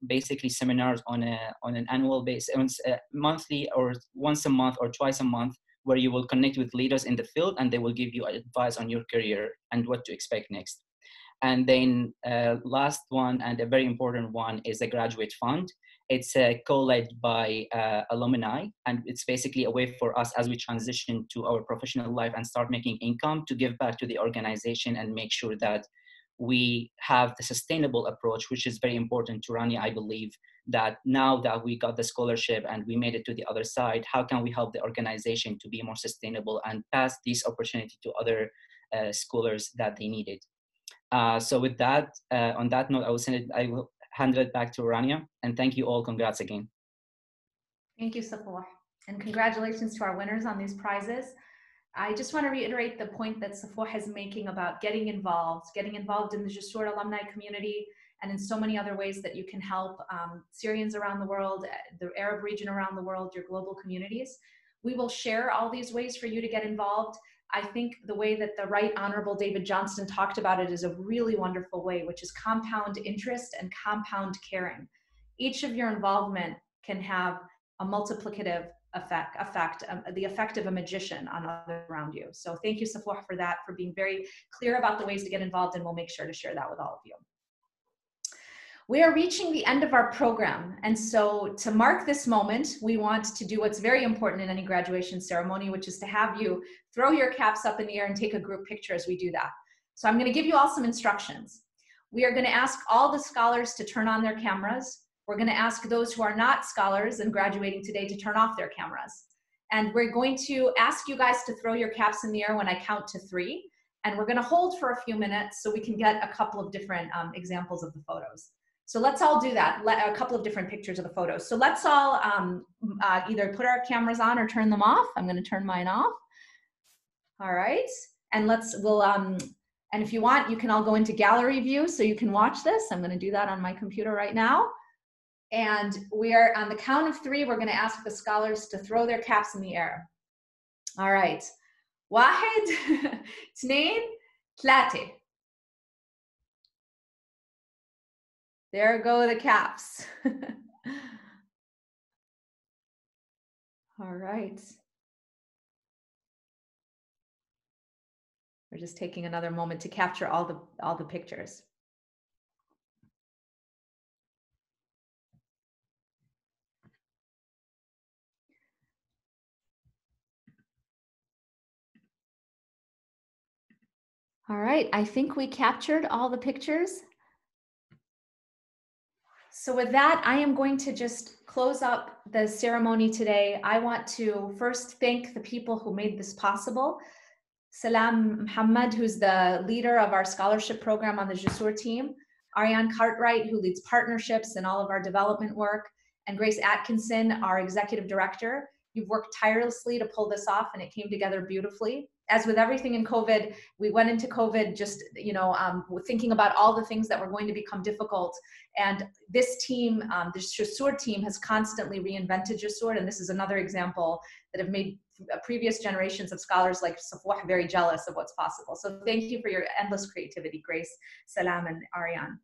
basically seminars on an annual basis, monthly or once a month or twice a month, where you will connect with leaders in the field and they will give you advice on your career and what to expect next. And then last one, and a very important one, is the graduate fund. It's co-led by alumni, and it's basically a way for us as we transition to our professional life and start making income to give back to the organization and make sure that we have the sustainable approach, which is very important to Rania. I believe that now that we got the scholarship and we made it to the other side, how can we help the organization to be more sustainable and pass this opportunity to other scholars that they needed. So with that, on that note, I will hand it back to Rania, and thank you all. Congrats again. Thank you, Safouh, and congratulations to our winners on these prizes. I just want to reiterate the point that Safouh is making about getting involved in the Jusoor alumni community, and in so many other ways that you can help Syrians around the world, the Arab region around the world, your global communities. We will share all these ways for you to get involved. I think the way that the Right Honorable David Johnston talked about it is a really wonderful way, which is compound interest and compound caring. Each of your involvement can have a multiplicative effect, the effect of a magician on others around you. So thank you, Safouh, for that, for being very clear about the ways to get involved, and we'll make sure to share that with all of you. We are reaching the end of our program, and so to mark this moment, we want to do what's very important in any graduation ceremony, which is to have you throw your caps up in the air and take a group picture as we do that. So I'm going to give you all some instructions. We are going to ask all the scholars to turn on their cameras. We're going to ask those who are not scholars and graduating today to turn off their cameras. And we're going to ask you guys to throw your caps in the air when I count to 3. And we're going to hold for a few minutes so we can get a couple of different examples of the photos. So let's all do that, a couple of different pictures of the photos. So let's all either put our cameras on or turn them off. I'm going to turn mine off. All right. And and if you want, you can all go into gallery view so you can watch this. I'm going to do that on my computer right now. And we are on the count of 3, we're going to ask the scholars to throw their caps in the air. All right. 1, 2, 3. There go the caps. All right. We're just taking another moment to capture all the pictures. All right, I think we captured all the pictures. So with that, I am going to just close up the ceremony today. I want to first thank the people who made this possible. Salam Muhammad, who's the leader of our scholarship program on the Jusoor team, Ariane Cartwright, who leads partnerships and all of our development work, and Grace Atkinson, our executive director. You've worked tirelessly to pull this off, and it came together beautifully. As with everything in COVID, we went into COVID just, thinking about all the things that were going to become difficult. And this team, this Jusoor team, has constantly reinvented Jusoor, and this is another example that have made previous generations of scholars like Safouh very jealous of what's possible. So thank you for your endless creativity, Grace, Salam, and Ariane.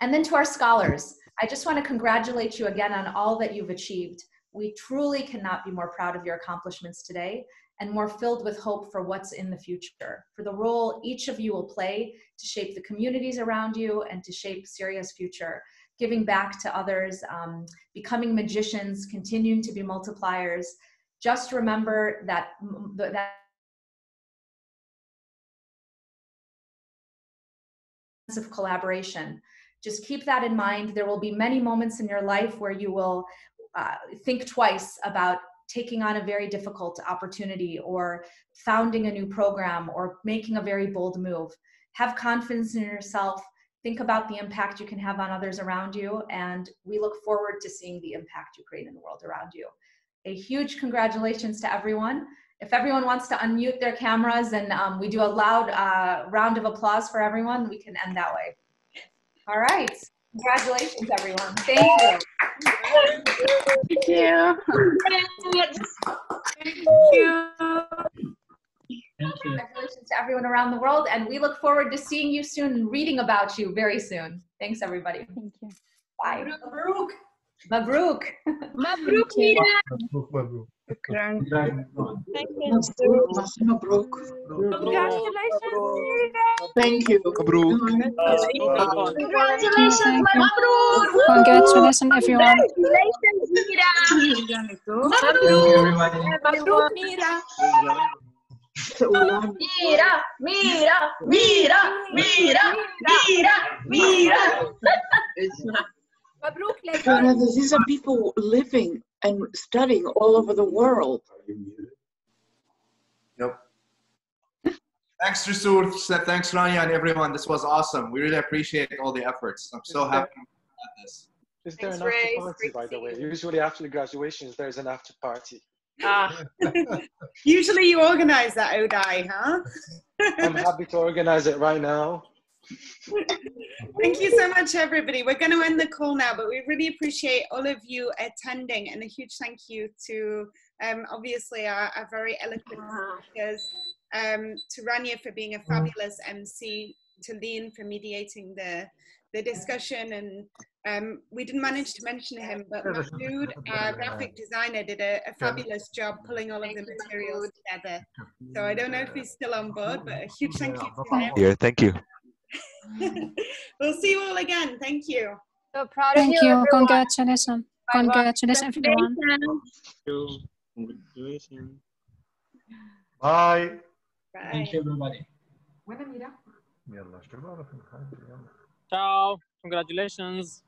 And then to our scholars, I just want to congratulate you again on all that you've achieved. We truly cannot be more proud of your accomplishments today, and more filled with hope for what's in the future, for the role each of you will play to shape the communities around you and to shape Syria's future, giving back to others, becoming magicians, continuing to be multipliers. Just remember that of collaboration. Just keep that in mind. There will be many moments in your life where you will think twice about taking on a very difficult opportunity or founding a new program or making a very bold move. Have confidence in yourself. Think about the impact you can have on others around you, and we look forward to seeing the impact you create in the world around you. A huge congratulations to everyone. If everyone wants to unmute their cameras and we do a loud round of applause for everyone, we can end that way. All right. Congratulations, everyone. Thank you. Thank you. Thank you. Congratulations to everyone around the world, and we look forward to seeing you soon and reading about you very soon. Thanks, everybody. Thank you. Bye. Mabruk. Mabruk. Mabruk, Mira. Mabruk. Thank you. Mabruk. Congratulations, Mira. Thank you. Mabruk. Congratulations, everyone. Congratulations, Mira. Mabruk, Mira. Mira, Mira, Mira, Mira, Mira, Mira. These are people living and studying all over the world. Yep. Thanks, Jusoor. Thanks, Rania, and everyone. This was awesome. We really appreciate all the efforts. I'm so happy about this. Is there an after party, by the way? Usually after the graduations, there's an after party. Usually you organize that, Odai, huh? I'm happy to organize it right now. Thank you so much, everybody. We're going to end the call now, but we really appreciate all of you attending, and a huge thank you to obviously our very eloquent speakers, to Rania for being a fabulous MC, to Lean for mediating the discussion, and we didn't manage to mention him, but Mahmoud, our graphic designer, did a fabulous job pulling all of the materials together. So I don't know if he's still on board, but a huge thank you to him. Yeah, thank you. We'll see you all again. Thank you. So proud of you. Thank you. Congratulations. Congratulations, everyone. Congratulations. Bye. Bye. Thank you, everybody. Ciao. Congratulations.